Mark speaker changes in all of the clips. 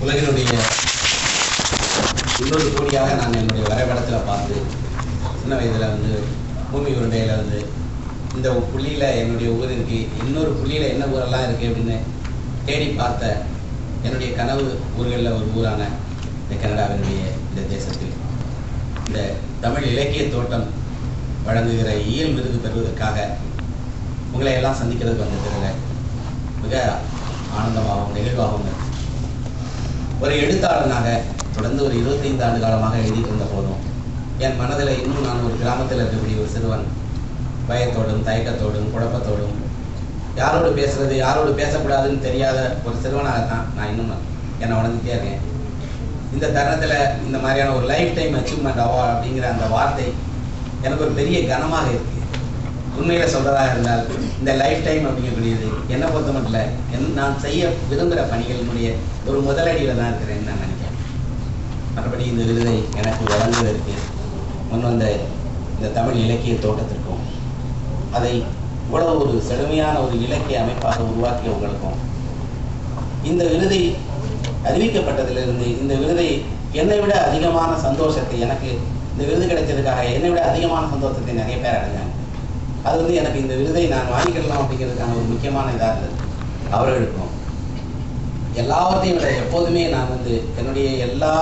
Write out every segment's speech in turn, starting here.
Speaker 1: உலகினுடைய இன்னொரு கோடியாக நான் என்னுடைய வரைபடத்தில் பார்த்து சின்ன வயதில் பூமி உருண்டையில் இந்த புள்ளியில் என்னுடைய ஊர் இருக்கு, இன்னொரு புள்ளியில் என்ன ஊரெல்லாம் இருக்குது அப்படின்னு தேடி பார்த்த என்னுடைய கனவு ஊர்களில் ஒரு ஊரான இந்த கனடாவினுடைய இந்த தேசத்தில் இந்த தமிழ் இலக்கிய தோட்டம் வழங்குகிற இயல் விருது பெறுவதற்காக உங்களை எல்லாம் சந்திக்கிறதுக்கு வந்ததில் மிக ஆனந்தமாகவும் நெகிழ்வாகவும் இருக்கு. ஒரு எழுத்தாளனாக தொடர்ந்து ஒரு 25 ஆண்டு காலமாக எழுதிட்டு இருந்த போதும் என் மனதில் இன்னும் நான் ஒரு கிராமத்தில் இருக்கக்கூடிய ஒரு சிறுவன் பயத்தோடும் தயக்கத்தோடும் குழப்பத்தோடும் யாரோடு பேசுறது யாரோடு பேசக்கூடாதுன்னு தெரியாத ஒரு சிறுவனாகத்தான் நான் இன்னும் என்னை உணர்ந்துட்டே இருக்கேன். இந்த தருணத்தில் இந்த மாதிரியான ஒரு லைஃப் டைம் அச்சீவ்மெண்ட் அவார்ட் அப்படிங்கிற அந்த வார்த்தை எனக்கு ஒரு பெரிய கனமாக இருக்குது. உண்மையில சொல்றதாக இருந்தால் இந்த லைஃப் டைம் அப்படிங்கக்கூடியது என்னை பொறுத்த மட்டும் நான் செய்ய விரும்புகிற பணிகளினுடைய ஒரு முதலடியில் தான் இருக்கிறேன்னு நான் நினைக்கிறேன். மற்றபடி இந்த விருதை எனக்கு வழங்குவதற்கு முன் வந்த இந்த தமிழ் இலக்கிய தோட்டத்திற்கும் அதை இவ்வளவு ஒரு செழுமையான ஒரு இலக்கிய அமைப்பாக உருவாக்கிய உங்களுக்கும் இந்த விருதை அறிவிக்கப்பட்டதிலிருந்து இந்த விருதை என்னை விட அதிகமான சந்தோஷத்தை எனக்கு இந்த விருது கிடைச்சதுக்காக என்னை விட அதிகமான சந்தோஷத்தை நிறைய பேர் அடைஞ்சாங்க. அது எனக்கு இந்த விருதை நான் வாங்கிக்கலாம் அப்படிங்கிறதுக்கான ஒரு முக்கியமான இதாக இருந்தது. அவர்களுக்கும் எல்லாவற்றையும் விட எப்போதுமே நான் என்னுடைய எல்லா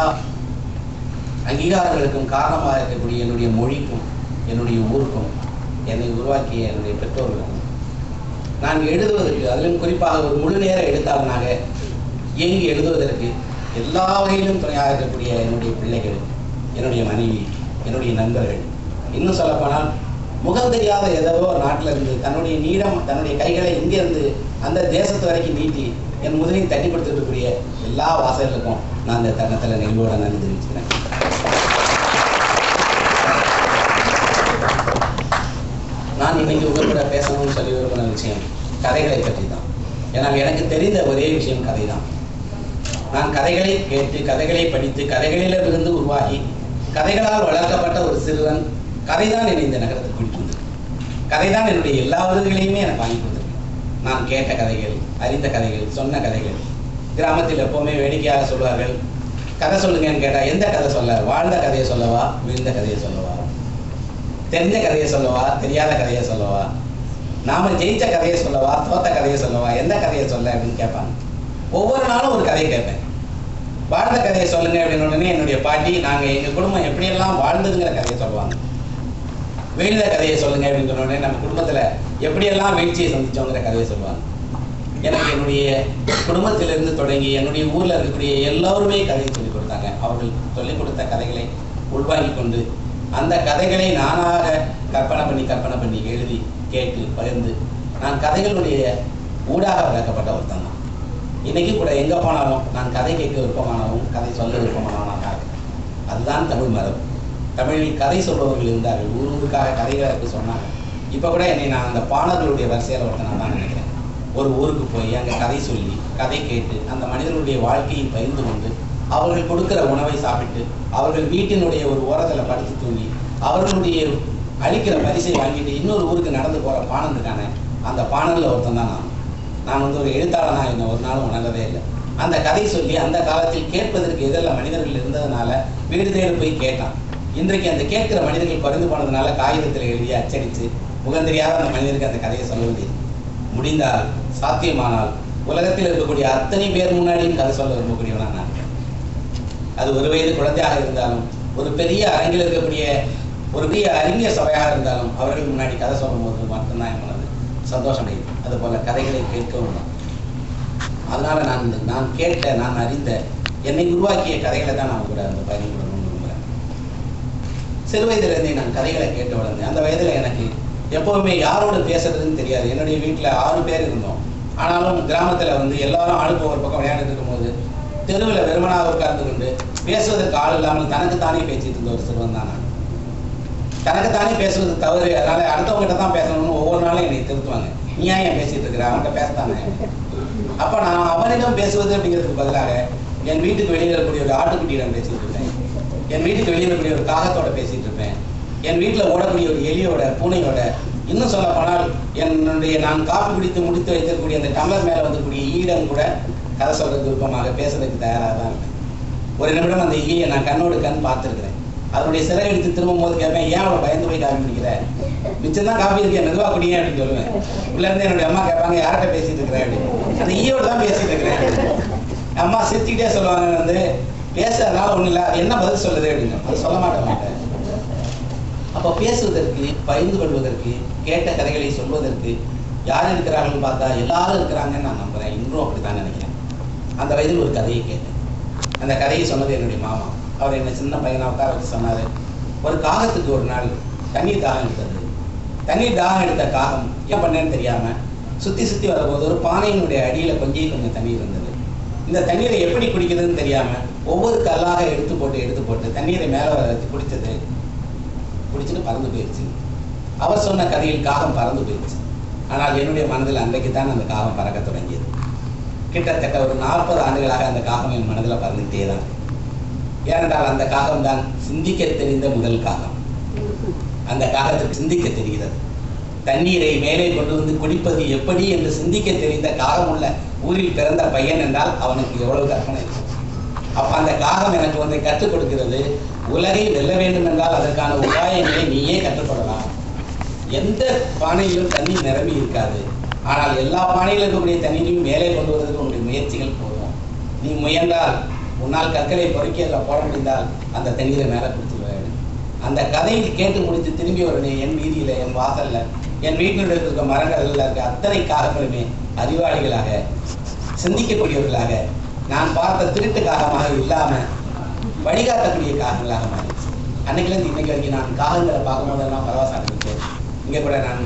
Speaker 1: அங்கீகாரங்களுக்கும் காரணமாக இருக்கக்கூடிய என்னுடைய மொழிக்கும் என்னுடைய ஊருக்கும் என்னை உருவாக்கிய என்னுடைய பெற்றோர்களுக்கும் நான் எழுதுவதற்கு அதிலும் குறிப்பாக ஒரு முழு நேர எழுத்தாளனாக இயங்கி எழுதுவதற்கு எல்லா வகையிலும் துணையாக இருக்கக்கூடிய என்னுடைய பிள்ளைகள், என்னுடைய மனைவி, என்னுடைய நண்பர்கள், இன்னும் சொல்லப்போனால் முகம் தெரியாத ஏதோ ஒரு நாட்டில் இருந்து தன்னுடைய கைகளை இங்கிருந்து அந்த தேசத்து வரைக்கும் நீட்டி என் முதலையும் தட்டி கொடுத்துருக்கக்கூடிய எல்லா வாசகர்களுக்கும் நான் இந்த தருணத்தில் நெகிழ்வோட நன்றி தெரிவிச்சுக்கிறேன். நான் இன்னைக்கு உங்களோட பேசணும்னு சொல்லி விரும்பின விஷயம் கதைகளை பற்றி தான். ஏன்னா எனக்கு தெரிந்த ஒரே விஷயம் கதை தான். நான் கதைகளை கேட்டு கதைகளை படித்து கதைகளிலிருந்து உருவாகி கதைகளால் வளர்க்கப்பட்ட ஒரு சிறுவன். கதைதான் என்னை இந்த நகரத்துக்கு கூட்டிட்டு வந்தது. கதைதான் என்னுடைய எல்லா விருதுகளையுமே எனக்கு வாங்கி கொடுத்தது. நான் கேட்ட கதைகள், அறிந்த கதைகள், சொன்ன கதைகள். கிராமத்தில் எப்போவுமே வேடிக்கையாக சொல்வார்கள், கதை சொல்லுங்கன்னு கேட்டால் எந்த கதை சொல்ல? வாழ்ந்த கதையை சொல்லவா, விழுந்த கதையை சொல்லவா, தெரிஞ்ச கதையை சொல்லவா, தெரியாத கதையை சொல்லவா, நாம ஜெயிச்ச கதையை சொல்லவா, தோத்த கதையை சொல்லவா, எந்த கதையை சொல்ல அப்படின்னு கேட்பாங்க. ஒவ்வொரு நாளும் ஒரு கதையை கேட்பேன். வாழ்ந்த கதையை சொல்லுங்க அப்படின்னு உடனே என்னுடைய பாட்டி நாங்கள் எங்கள் குடும்பம் எப்படியெல்லாம் வாழ்ந்ததுங்கிற கதையை சொல்லுவாங்க. வீழ்ந்த கதையை சொல்லுங்க அப்படின்னு சொன்ன உடனே நம்ம குடும்பத்தில் எப்படியெல்லாம் வீழ்ச்சியை சந்திச்சோங்கிற கதையை சொல்லுவாங்க. எனக்கு என்னுடைய குடும்பத்திலிருந்து தொடங்கி என்னுடைய ஊரில் இருக்கக்கூடிய எல்லோருமே கதையை சொல்லிக் கொடுத்தாங்க. அவர்கள் சொல்லிக் கொடுத்த கதைகளை உள்வாங்கி கொண்டு அந்த கதைகளை நானாக கற்பனை பண்ணி எழுதி கேட்டு பகிர்ந்து நான் கதைகளுடைய ஊடாக வளர்க்கப்பட்ட ஒருத்தன் தான். இன்னைக்கு கூட எங்கே போனாலும் நான் கதை கேட்க விருப்பமானவும் கதை சொல்ல விருப்பமானவனாக. அதுதான் தமிழ் மரபு. தமிழில் கதை சொல்பவர்கள் இருந்தார்கள், ஊருக்காக கதைகளுக்கு சொன்னாங்க. இப்போ கூட என்னை நான் அந்த பாணர்களுடைய வரிசையில் ஒருத்தனாக தான் நினைக்கிறேன். ஒரு ஊருக்கு போய் அங்கே கதை சொல்லி கதை கேட்டு அந்த மனிதர்களுடைய வாழ்க்கையை பகிர்ந்து கொண்டு அவர்கள் கொடுக்குற உணவை சாப்பிட்டு அவர்கள் வீட்டினுடைய ஒரு ஓரத்தில் படுத்து தூங்கி அவர்களுடைய அளிக்கிற பரிசை வாங்கிட்டு இன்னொரு ஊருக்கு நடந்து போகிற பாணன் இருக்கானே, அந்த பாணனில் ஒருத்தன் தான் நான் ஒரு எழுத்தாளனா என்ன ஒரு நாளும் உணர்ந்ததே இல்லை. அந்த கதை சொல்லி அந்த காலத்தில் கேட்பதற்கு எதிரில் மனிதர்கள் இருந்ததுனால வீடு தேடி போய் கேட்டான். இன்றைக்கு அந்த கேட்கிற மனிதர்கள் குறைந்து போனதுனால காகிதத்தில் எழுதி அச்சடித்து முகம் தெரியாத அந்த மனிதருக்கு அந்த கதையை சொல்ல வேண்டியது. முடிந்தால் சாத்தியமானால் உலகத்தில் இருக்கக்கூடிய அத்தனை பேர் முன்னாடியும் கதை சொல்ல விரும்பக்கூடியவனா நான். அது ஒரு வயது குழந்தையாக இருந்தாலும் ஒரு பெரிய அரங்கில் இருக்கக்கூடிய ஒரு பெரிய அறிஞர் சபையாக இருந்தாலும் அவர்கள் முன்னாடி கதை சொல்லும் போது மட்டும்தான் என் மனது சந்தோஷம் அடையுது. அதுபோல கதைகளை கேட்கவும் தான். அதனால நான் கேட்ட நான் அறிந்த என்னை உருவாக்கிய கதைகளை தான் நான் கூட அந்த பகிர்ந்து கொள்ளணும்னு விரும்புகிறேன். சிறு வயதிலிருந்தே நான் கதைகளை கேட்டு வளர்ந்தேன். அந்த வயதில் எனக்கு எப்போவுமே யாரோடு பேசுறதுன்னு தெரியாது. என்னுடைய வீட்டில் 6 பேர் இருந்தோம். ஆனாலும் கிராமத்தில் எல்லாரும் ஆளுக்கு ஒரு பக்கம் விளையாண்டுட்டு இருக்கும்போது தெருவில் வெறுமனாக உட்கார்ந்து கொண்டு பேசுவதற்கு ஆள் இல்லாமல் தனக்குத்தானே பேசிட்டு இருந்த ஒரு சிறுவன் தான் நான். தனக்குத்தானே பேசுவது தவறு, அதனால அடுத்தவங்ககிட்ட தான் பேசணும்னு ஒவ்வொரு நாளும் என்னை திருத்துவாங்க. நீ ஏன் பேசிட்டு இருக்கிற, அவன்கிட்ட பேசத்தானே. அப்போ நான் அவனிடம் பேசுவது அப்படிங்கிறதுக்கு பதிலாக என் வீட்டுக்கு வெளியில் இருக்கக்கூடிய ஒரு ஆட்டுக்குட்டியிடம் பேசிட்டு இருப்பேன், என் வீட்டுக்கு வெளியில் இருக்கக்கூடிய ஒரு காகத்தோட பேசிட்டு இருப்பேன், என் வீட்டில் ஓடக்கூடிய ஒரு எலியோட பூனையோட இன்னும் சொல்ல போனால் என்னுடைய நான் காப்பி குடித்து முடித்து வைத்திருக்கக்கூடிய அந்த டம்ளர் மேலே வந்துக்கூடிய ஈடம் கூட கதை சொல்றதுக்கு விருப்பமாக பேசுறதுக்கு தயாராக தான் இருக்கேன். ஒரு நிமிடம் அந்த ஈயை நான் கண்ணோடு கண் பார்த்துருக்கிறேன். அதனுடைய சிறை எடுத்து திரும்பும் போது கேட்பேன், ஏன் அவளை பயந்து போய் காப்பி குடிக்கிற, மிச்சம் தான் காப்பி இருக்கேன், மெதுவாக குடிங்க அப்படின்னு சொல்லுவேன். உள்ள இருந்து என்னுடைய அம்மா கேட்பாங்க, யார்கிட்ட பேசிட்டு இருக்கிறேன் அப்படின்னு. அந்த ஈயோடு தான் பேசிட்டு இருக்கிறேன். அம்மா சிரிச்சுக்கிட்டே சொல்லுவாங்க, வந்து பேசுறதுனால ஒன்றும் இல்லை, அது என்ன பதில் சொல்லுது அப்படின்னு. அது சொல்ல மாட்டேன். அப்போ பேசுவதற்கு, பகிர்ந்து கொள்வதற்கு, கேட்ட கதைகளை சொல்வதற்கு யார் இருக்கிறார்கள் பார்த்தா எல்லாரும் இருக்கிறாங்கன்னு நான் நம்புறேன். இன்றும் அப்படித்தான் நினைக்கிறேன். அந்த வயதில் ஒரு கதையை கேட்டேன். அந்த கதையை சொன்னது என்னுடைய மாமா. அவர் என்ன சின்ன பையனை உட்கார வச்சு சொன்னார், ஒரு காகத்துக்கு ஒரு நாள் தண்ணீர் தாகம் எடுத்தது. தண்ணீர் தாகம் எடுத்த காகம் ஏன் பண்ணேன்னு தெரியாமல் சுற்றி சுற்றி வரும்போது ஒரு பானையினுடைய அடியில் கொஞ்சம் தண்ணீர் இருந்தது. இந்த தண்ணீரை எப்படி குடிக்கிறதுன்னு தெரியாமல் ஒவ்வொரு கல்லாக எடுத்து போட்டு தண்ணீரை மேலே வர வச்சு குடிச்சிட்டு பறந்து போயிடுச்சு. அவர் சொன்ன கதையில் காகம் பறந்து போயிடுச்சு. ஆனால் என்னுடைய மனதில் அன்றைக்கு தான் அந்த காகம் பறக்க தொடங்கியது. கிட்டத்தட்ட ஒரு 40 ஆண்டுகளாக அந்த காகம் என் மனதில் பறந்துகிட்டே தான். ஏனென்றால் அந்த காகம் தான் சிந்திக்க தெரிந்த முதல் காகம். அந்த காகத்துக்கு சிந்திக்க தெரிகிறது. தண்ணீரை மேலே கொண்டு வந்து குடிப்பது எப்படி என்று சிந்திக்க தெரிந்த காகம் உள்ள ஊரில் பிறந்த பையன் என்றால் அவனுக்கு எவ்வளவு கற்பனை இருக்கும். அப்ப அந்த காகம் எனக்கு ஒன்றை கற்றுக் கொடுக்கிறது, உலகை வெல்ல வேண்டும் என்றால் அதற்கான உபாயங்களை நீயே கற்றுக்கொள்ளலாம். எந்த பானையிலும் தண்ணீர் நிரம்பி இருக்காது, ஆனால் எல்லா பானையிலும் இருக்கக்கூடிய தண்ணீரையும் மேலே கொண்டு வருவதற்கு உன்னுடைய முயற்சிகள் போதும். நீ முயன்றால், உன்னால் கற்களை பொறுக்கி அதில் போட முடிந்தால் அந்த தண்ணீரை மேலே கொடுத்துருவேன். அந்த கதையை கேட்டு முடித்து திரும்பி உடனே என் வீதியில், என் வாசலில், என் வீட்டினுடைய இருக்க மரங்களில் இருக்க அத்தனை காகங்களுமே அறிவாளிகளாக, சிந்திக்கக்கூடியவர்களாக, நான் பார்த்த திருட்டு காகமாக இல்லாமல் வழிகாட்டக்கூடிய காகங்களாக மாறிடுச்சு. அன்னைக்குலேருந்து இன்னைக்கு வரைக்கும் நான் காகங்களை பார்க்கும்போதெல்லாம் பரவாசம் அடைஞ்சிட்டேன். இங்கே கூட நான்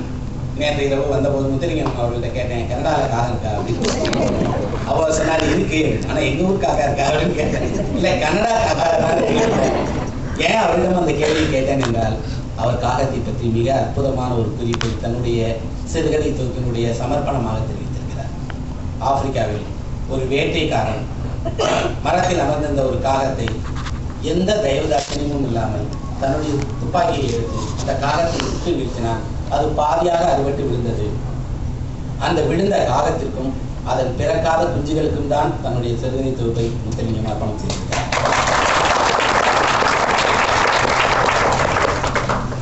Speaker 1: நேற்று இரவு வந்தபோது முத்துலிங்கம் அவர்கள்ட்ட கேட்டேன், கனடாவில் காகம் இருக்கா அப்படின்னு. அவர் சொன்னார் இருக்கு, ஆனால் எங்கள் ஊர் காக்கா இருக்கா அப்படின்னு கேட்டேன். இல்லை கனடா காக்கா. ஏன் அவரிடம் அந்த கேள்வியை கேட்டேன் என்றால், அவர் காகத்தை பற்றி மிக அற்புதமான ஒரு குறிப்பை தன்னுடைய சிறுகதை தொகுப்பினுடைய சமர்ப்பணமாக தெரிவித்திருக்கிறார். ஆப்பிரிக்காவில் ஒரு வேட்டைக்காரன் மரத்தில் அமர்ந்திருந்த ஒரு காகத்தை எந்த தயவுதாட்சணியமும் இல்லாமல் தன்னுடைய துப்பாக்கியை எடுத்து அந்த காகத்தை விட்டு வீழ்த்தினான். அது பாதியாக அறுபட்டு விழுந்தது. அந்த விழுந்த காகத்திற்கும் அதன் பிறக்காத குஞ்சுகளுக்கும் தான் தன்னுடைய சிறுகதை தொகுப்பை முத்துலிங்கம் அர்ப்பணம் செய்திருக்கிறார்.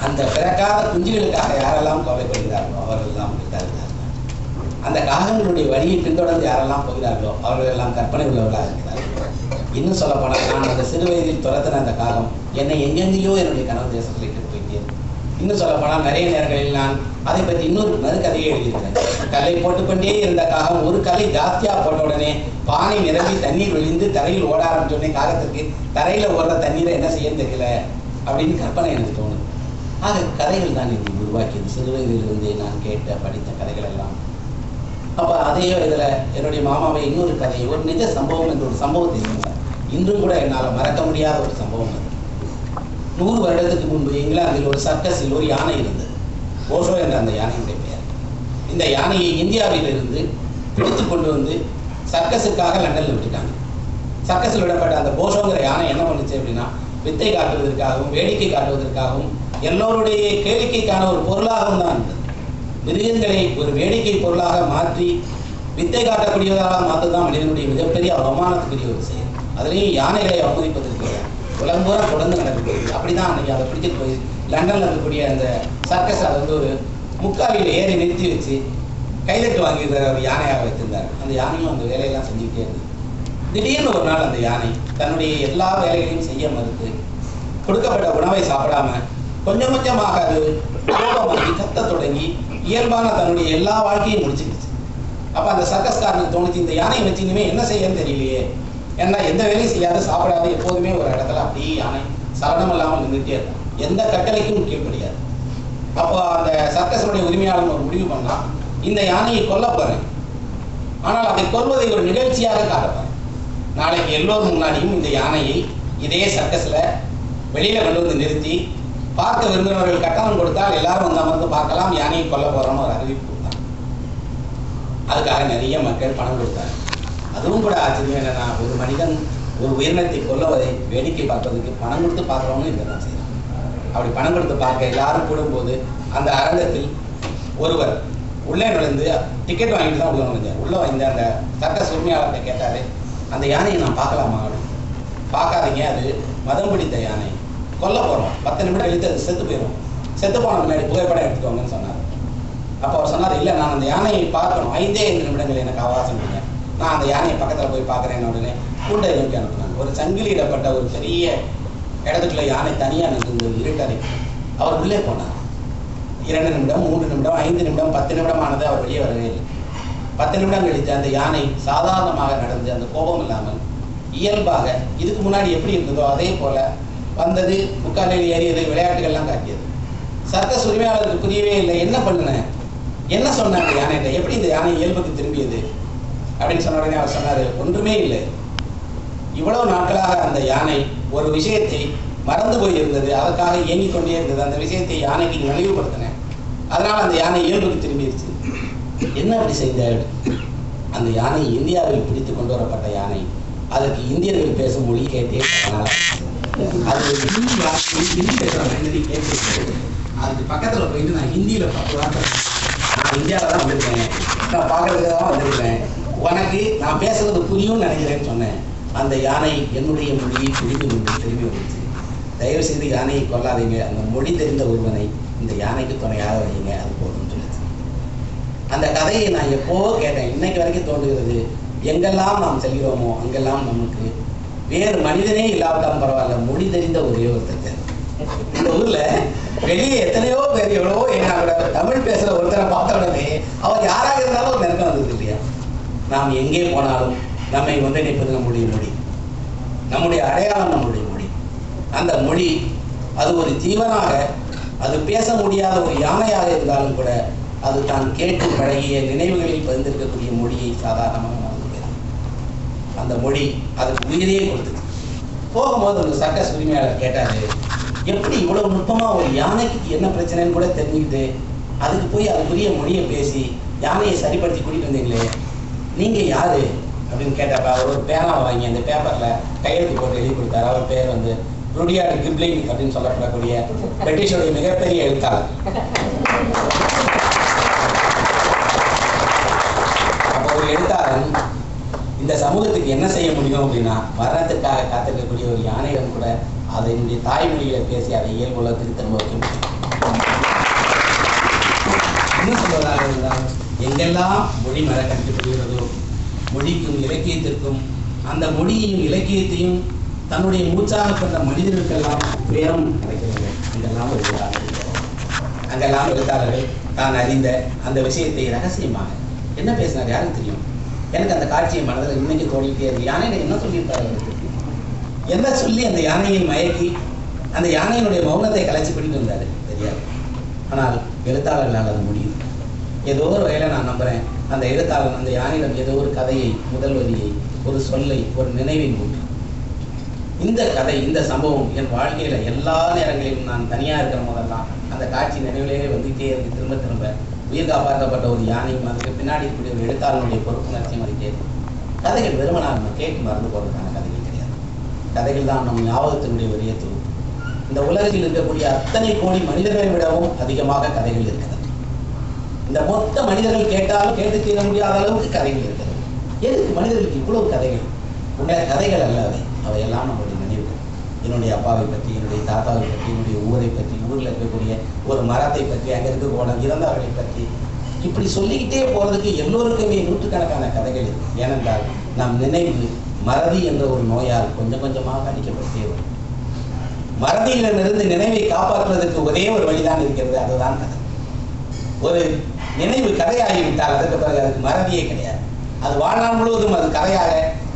Speaker 1: அந்த பிறக்காத குஞ்சுகளுக்காக யாரெல்லாம் கவலைப்படுகிறார்களோ அவர்களெல்லாம் இருக்கிறார்கள். அந்த காகங்களுடைய வழியை பின்தொடர்ந்து யாரெல்லாம் போகிறார்களோ அவர்கள் எல்லாம் கற்பனை உள்ளவர்களாக இருக்கிறார்கள். இன்னும் சொல்ல போனால், நான் அந்த சிறு வயதில் துரத்தின அந்த காகம் என்னை எங்கெங்கேயோ என்னுடைய கனவு தேசத்தில் இட்டு போயிட்டேன். இன்னும் சொல்ல போனால் நிறைய நேரங்களில் நான் அதை பற்றி இன்னொரு மறுகதையை எழுதியிருக்கிறேன். கல்லை போட்டுக்கொண்டே இருந்த காகம் ஒரு கல்லை ஜாஸ்தியாக போட்ட உடனே பானை நிரம்பி தண்ணீர் விழிந்து தரையில் ஓட ஆரம்பிச்சோடனே காகத்திற்கு தரையில் ஓடுற தண்ணீரை என்ன செய்ய தெரியல அப்படின்னு கற்பனை எனக்கு தோணுது. ஆக கதைகள் தான் என்னை உருவாக்கியது. சிறு வயதிலிருந்தே நான் கேட்ட படித்த கதைகள் எல்லாம். அப்போ அதே இதில் என்னுடைய மாமாவை இன்னொரு கதையை, ஒரு நிஜ சம்பவம் என்ற ஒரு சம்பவத்தை சொன்னார். இன்றும் கூட என்னால் மறக்க முடியாத ஒரு சம்பவம் அது. 100 வருடத்துக்கு முன்பு இங்கிலாந்தில் ஒரு சர்க்கஸில் ஒரு யானை இருந்தது. போஷோ என்ற அந்த யானையுடைய பெயர். இந்த யானையை இந்தியாவிலிருந்து பிடித்து கொண்டு வந்து சர்க்கஸுக்காக லண்டனில் விட்டுட்டாங்க. சர்க்கஸில் விடப்பட்ட அந்த போஷோங்கிற யானை என்ன பண்ணுச்சு அப்படின்னா, வித்தை காட்டுவதற்காகவும் வேடிக்கை காட்டுவதற்காகவும் எல்லோருடைய கேளிக்கைக்கான ஒரு பொருளாகவும் தான் இருந்தது. மிருகங்களை ஒரு வேடிக்கை பொருளாக மாற்றி வித்தை காட்டக்கூடியவர்களாக மாற்றதான் மனிதனுடைய மிகப்பெரிய அவமானத்துக்குரிய ஒரு செயல். அதுலேயும் யானைகளை அவமதிப்பதற்கு உலகம்பூரா தொடர்ந்து நடக்குது. அப்படிதான் அன்னைக்கு அதை பிடிச்சிட்டு போய் லண்டனில் இருக்கக்கூடிய அந்த சர்க்கஸ் அதை வந்து ஒரு முக்காலியில் ஏறி நிறுத்தி வச்சு கைதட்டு வாங்கியிருந்த ஒரு யானையாக வைத்திருந்தார். அந்த யானையும் அந்த வேலையெல்லாம் செஞ்சுக்கிட்டே இருந்தது. திடீர்னு ஒரு நாள் அந்த யானை தன்னுடைய எல்லா வேலைகளையும் செய்ய மறுத்து கொடுக்கப்பட்ட உணவை சாப்பிடாம கொஞ்சம் கொஞ்சமாக அது கோபமாகி கத்த தொடங்கி இயல்பான தன்னுடைய எல்லா வாழ்க்கையும் முடிச்சுக்கிச்சு. அப்போ அந்த சர்க்கஸ்காரனுக்கு தோணுச்சு, இந்த யானையை வச்சு இனிமேல் என்ன செய்யன்னு தெரியலையே. ஏன்னா எந்த வேலையும் செய்யாது, சாப்பிடாது, எப்போதுமே ஒரு இடத்துல அப்படியே யானை சலனம் இல்லாமல் நின்றுட்டே இருக்கும், எந்த கட்டளைக்கும் கீழ்ப்படியாது. அப்போ அந்த சர்க்கஸனுடைய உரிமையாளர் ஒரு முடிவு பண்ணலாம், இந்த யானையை கொல்ல போறேன், ஆனால் அதை கொல்வதை ஒரு நிகழ்ச்சியாக காட்டப்போறேன். நாளைக்கு எல்லோரும் முன்னாடியும் இந்த யானையை இதே சர்க்கஸ்ல வெளியில கொண்டு வந்து நிறுத்தி பார்க்க விரும்பினவர்கள் கட்டணம் கொடுத்தால் எல்லாரும் வந்து அமர்ந்து பார்க்கலாம், யானையை கொல்ல போறோம்னு ஒரு அறிவிப்பு கொடுத்தாங்க. அதுக்காக நிறைய மக்கள் பணம் கொடுத்தாங்க. அதுவும் கூட ஆச்சரியம் என்னன்னா, ஒரு மனிதன் ஒரு உயிரினத்தை கொல்லுவதை வேடிக்கை பார்ப்பதற்கு பணம் கொடுத்து பார்க்குறவங்க இந்த தான் செய்யலாம். அப்படி பணம் கொடுத்து பார்க்க எல்லாரும் கூடும்போது அந்த அரங்கத்தில் ஒருவர் உள்ளே நுழைந்து டிக்கெட் வாங்கிட்டு தான் உள்ள நுழைஞ்சார். உள்ள வந்து அந்த சர்க்கஸ் உரிமையாளர்கிட்ட கேட்டாரு, அந்த யானையை நான் பார்க்கலாமா? பார்க்காதீங்க, அது மதம் பிடித்த யானை, கொல்ல போகிறோம், 10 நிமிடம் கழித்து அது செத்து போயிடும், செத்து போன முன்னாடி புகைப்படம் எடுத்துக்கோங்கன்னு சொன்னார். அப்போ அவர் சொன்னார், இல்லை நான் அந்த யானையை பார்க்கணும், 5 நிமிடங்கள் எனக்கு அவகாசம் கொடுங்க, நான் அந்த யானையை பக்கத்தில் போய் பார்க்குறேன். உடனே கூண்டை நோக்கி அனுப்புனாங்க. ஒரு சங்கிலியிடப்பட்ட ஒரு பெரிய இடத்துக்குள்ள யானை தனியாக நின்று இருட்டறை. அவர் உள்ளே போனார். 2 நிமிடம், 3 நிமிடம், 5 நிமிடம், 10 நிமிடம் ஆனது, அவர் வெளியே வரவே இல்லை. 10 நிமிடம் கழித்து அந்த யானை சாதாரணமாக நடந்து, அந்த கோபம் இல்லாமல் இயல்பாக இதுக்கு முன்னாடி எப்படி இருந்ததோ அதே போல வந்தது, முக்காலில் ஏறியது, விளையாட்டுகள்லாம் காட்டியது. சர்க்கஸ் உரிமையாளருக்கு புரியவே இல்லை, என்ன பண்ணுனேன், என்ன சொன்னாங்க யானைகிட்ட, எப்படி இந்த யானை இயல்புக்கு திரும்பியது அப்படின்னு சொன்ன உடனே அவர் சொன்னார், ஒன்றுமே இல்லை, இவ்வளவு நாட்களாக அந்த யானை ஒரு விஷயத்தை மறந்து போய் இருந்தது, அதற்காக இயங்கிக் கொண்டே இருந்தது, அந்த விஷயத்தை யானைக்கு நினைவுபடுத்தினேன், அதனால அந்த யானை இயல்புக்கு திரும்பிடுச்சு. என்ன அப்படி செய்தாள்? அந்த யானை இந்தியாவில் பிடித்து கொண்டு வரப்பட்ட யானை, அதற்கு இந்தியர்கள் பேசும் மொழி கேட்டே அது ஹிந்தி பேசுகிறேன் கேட்டு, அதுக்கு பக்கத்தில் போயிட்டு நான் ஹிந்தியில் 10 வார்த்தை, நான் இந்தியாவில் தான் வந்திருக்கேன், நான் பார்க்கறதுக்கு தான் வந்திருக்கிறேன், உனக்கு நான் பேசுறது புரியும்னு நினைக்கிறேன்னு சொன்னேன். அந்த யானை என்னுடைய மொழியை புரிந்து கொண்டு திரும்பி வந்துச்சு. தயவு செய்து யானையை கொள்ளாதீங்க, அந்த மொழி தெரிந்த ஒருவனை இந்த யானைக்கு துணையாக வைங்க, அது போதும்னு சொல்லுது. அந்த கதையை நான் எப்போவோ கேட்டேன், இன்னைக்கு வரைக்கும் தோன்றுகிறது, எங்கெல்லாம் நாம் செல்கிறோமோ அங்கெல்லாம் நமக்கு வேறு மனிதனே இல்லாவிட்டாலும் பரவாயில்ல, மொழி தெரிந்த ஒரே ஒருத்தர். இந்த ஊர்ல வெளியே எத்தனையோ பேர் எவ்வளவோ தமிழ் பேசுற ஒருத்தரை பார்த்த உடனே அவர் யாராக இருந்தாலும் ஒரு நெருக்கம் வந்தது இல்லையா? நாம் எங்கே போனாலும் நம்மை ஒன்றிணைப்பது நம்முடைய மொழி, நம்முடைய அடையாளம் நம்முடைய மொழி. அந்த மொழி அது ஒரு ஜீவனாக, அது பேச முடியாத ஒரு யானையாக இருந்தாலும் கூட அது தான் கேட்டு பழகிய நினைவுகளில் பதிந்திருக்கக்கூடிய மொழியை சாதாரணமாக மறந்துவிட்டது. அந்த மொழி அதுக்கு உயிரையே கொடுத்தது. போகும்போது அந்த சர்க்கஸ் உரிமையாளர் கேட்டாரு, எப்படி இவ்வளவு நுட்பமா ஒரு யானைக்கு என்ன பிரச்சனைன்னு கூட தெரிஞ்சுக்கிட்டு அதுக்கு போய் அதுக்குரிய மொழியை பேசி யானையை சரிப்படுத்தி கூட்டிட்டு வந்தீங்களே, நீங்க யாரு அப்படின்னு கேட்டப்ப அவர் ஒரு பேனாவை வாங்கி அந்த பேப்பர்ல கையெழுத்து போட்டு எழுதி கொடுத்தாரு. அவர் பேர் வந்து ருடியார்ட் கிப்ளிங் அப்படின்னு சொல்லப்படக்கூடிய பிரிட்டிஷோடைய மிகப்பெரிய எழுத்தாளர். அப்போ ஒரு எழுத்தாளன் இந்த சமூகத்துக்கு என்ன செய்ய முடியும் அப்படின்னா, மரணத்திற்காக காத்திருக்கக்கூடிய ஒரு யானையிடம் கூட அதனுடைய தாய்மொழிகளை பேசி அதை இயல்புலத்துக்கு திரும்ப வைக்க முடியும். என்ன சொல்வதாக இருந்தால், எங்கெல்லாம் மொழி மறக்கடிக்கப்படுகிறதோ, மொழிக்கும் இலக்கியத்திற்கும் அந்த மொழியையும் இலக்கியத்தையும் தன்னுடைய மூச்சாக கொண்ட மனிதர்களுக்கெல்லாம் பேரம் கிடைக்கிறது. அங்கெல்லாம் எழுத்தாளர்கள் தான் அறிந்த அந்த விஷயத்தை ரகசியமாக என்ன பேசினார் யாருக்கு தெரியும்? எனக்கு அந்த காட்சியை மனதில் இன்னைக்கு தோழிட்டே இருக்கு. யானையில என்ன சொல்லியிருப்பாரு, என்ன சொல்லி அந்த யானையை மயக்கி அந்த யானையினுடைய மௌனத்தை கலைச்சி பிடித்து வந்தாரு தெரியாது. ஆனால் எழுத்தாளர்களால் அது முடியும். ஏதோ ஒரு வகையில நான் நம்புறேன், அந்த எழுத்தாளர் அந்த யானையிடம் ஏதோ ஒரு கதையை, முதல் வரியை, ஒரு சொல்லை, ஒரு நினைவின் கூட்டு. இந்த கதை, இந்த சம்பவம் என் வாழ்க்கையில எல்லா நேரங்களிலும் நான் தனியா இருக்கிற போதெல்லாம் அந்த காட்சி நினைவிலேயே வந்துட்டே இருக்கு. திரும்ப திரும்ப உயிர் காப்பாற்றப்பட்ட ஒரு யானையும் அதுக்கு பின்னாடி இருக்கக்கூடிய ஒரு எழுத்தாளனுடைய பொறுப்புணர்ச்சியும் வந்துட்டே இருக்கு. கதைகள் வெறுமனா நம்ம கேட்டு மறந்து போறதுக்கான கதைகள் கிடையாது. கதைகள் தான் நம் ஞாபகத்தினுடைய ஒரு ஏற்று. இந்த உலகத்தில் இருக்கக்கூடிய அத்தனை கோடி மனிதர்களை விடவும் அதிகமாக கதைகள் இருக்கிறது. இந்த மொத்த மனிதர்கள் கேட்டாலும் கேட்டு தீர முடியாத அளவுக்கு கதைகள் இருக்கிறது. எதுக்கு மனிதர்களுக்கு இவ்வளவு கதைகள்? உண்மையான கதைகள் அல்ல அவை, அவையெல்லாம் நம்முடைய நினைவுகள். என்னுடைய அப்பாவை பற்றி, என்னுடைய தாத்தாவை பற்றி, என்னுடைய ஊரை பற்றி, ஊரில் இருக்கக்கூடிய ஒரு மரத்தை பற்றி, அங்கே இருக்க இறந்தவர்களை பற்றி, இப்படி சொல்லிக்கிட்டே போறதுக்கு எல்லோருக்குமே நூற்றுக்கணக்கான கதைகள் இருக்கு. ஏனென்றால் நம் நினைவு மறதி என்ற ஒரு நோயால் கொஞ்சம் கொஞ்சமாக அடிக்கப்பட்டே வரும். மறதியிலிருந்து நினைவை காப்பாற்றுவதற்கு ஒரே ஒரு வழிதான் இருக்கிறது, அதுதான் கதை. ஒரு நினைவு கதையாகிவிட்டால் அதற்கு பிறகு அதுக்கு மறதியே கிடையாது. அது வாழ்நாள் முழுவதும் அது கதையாக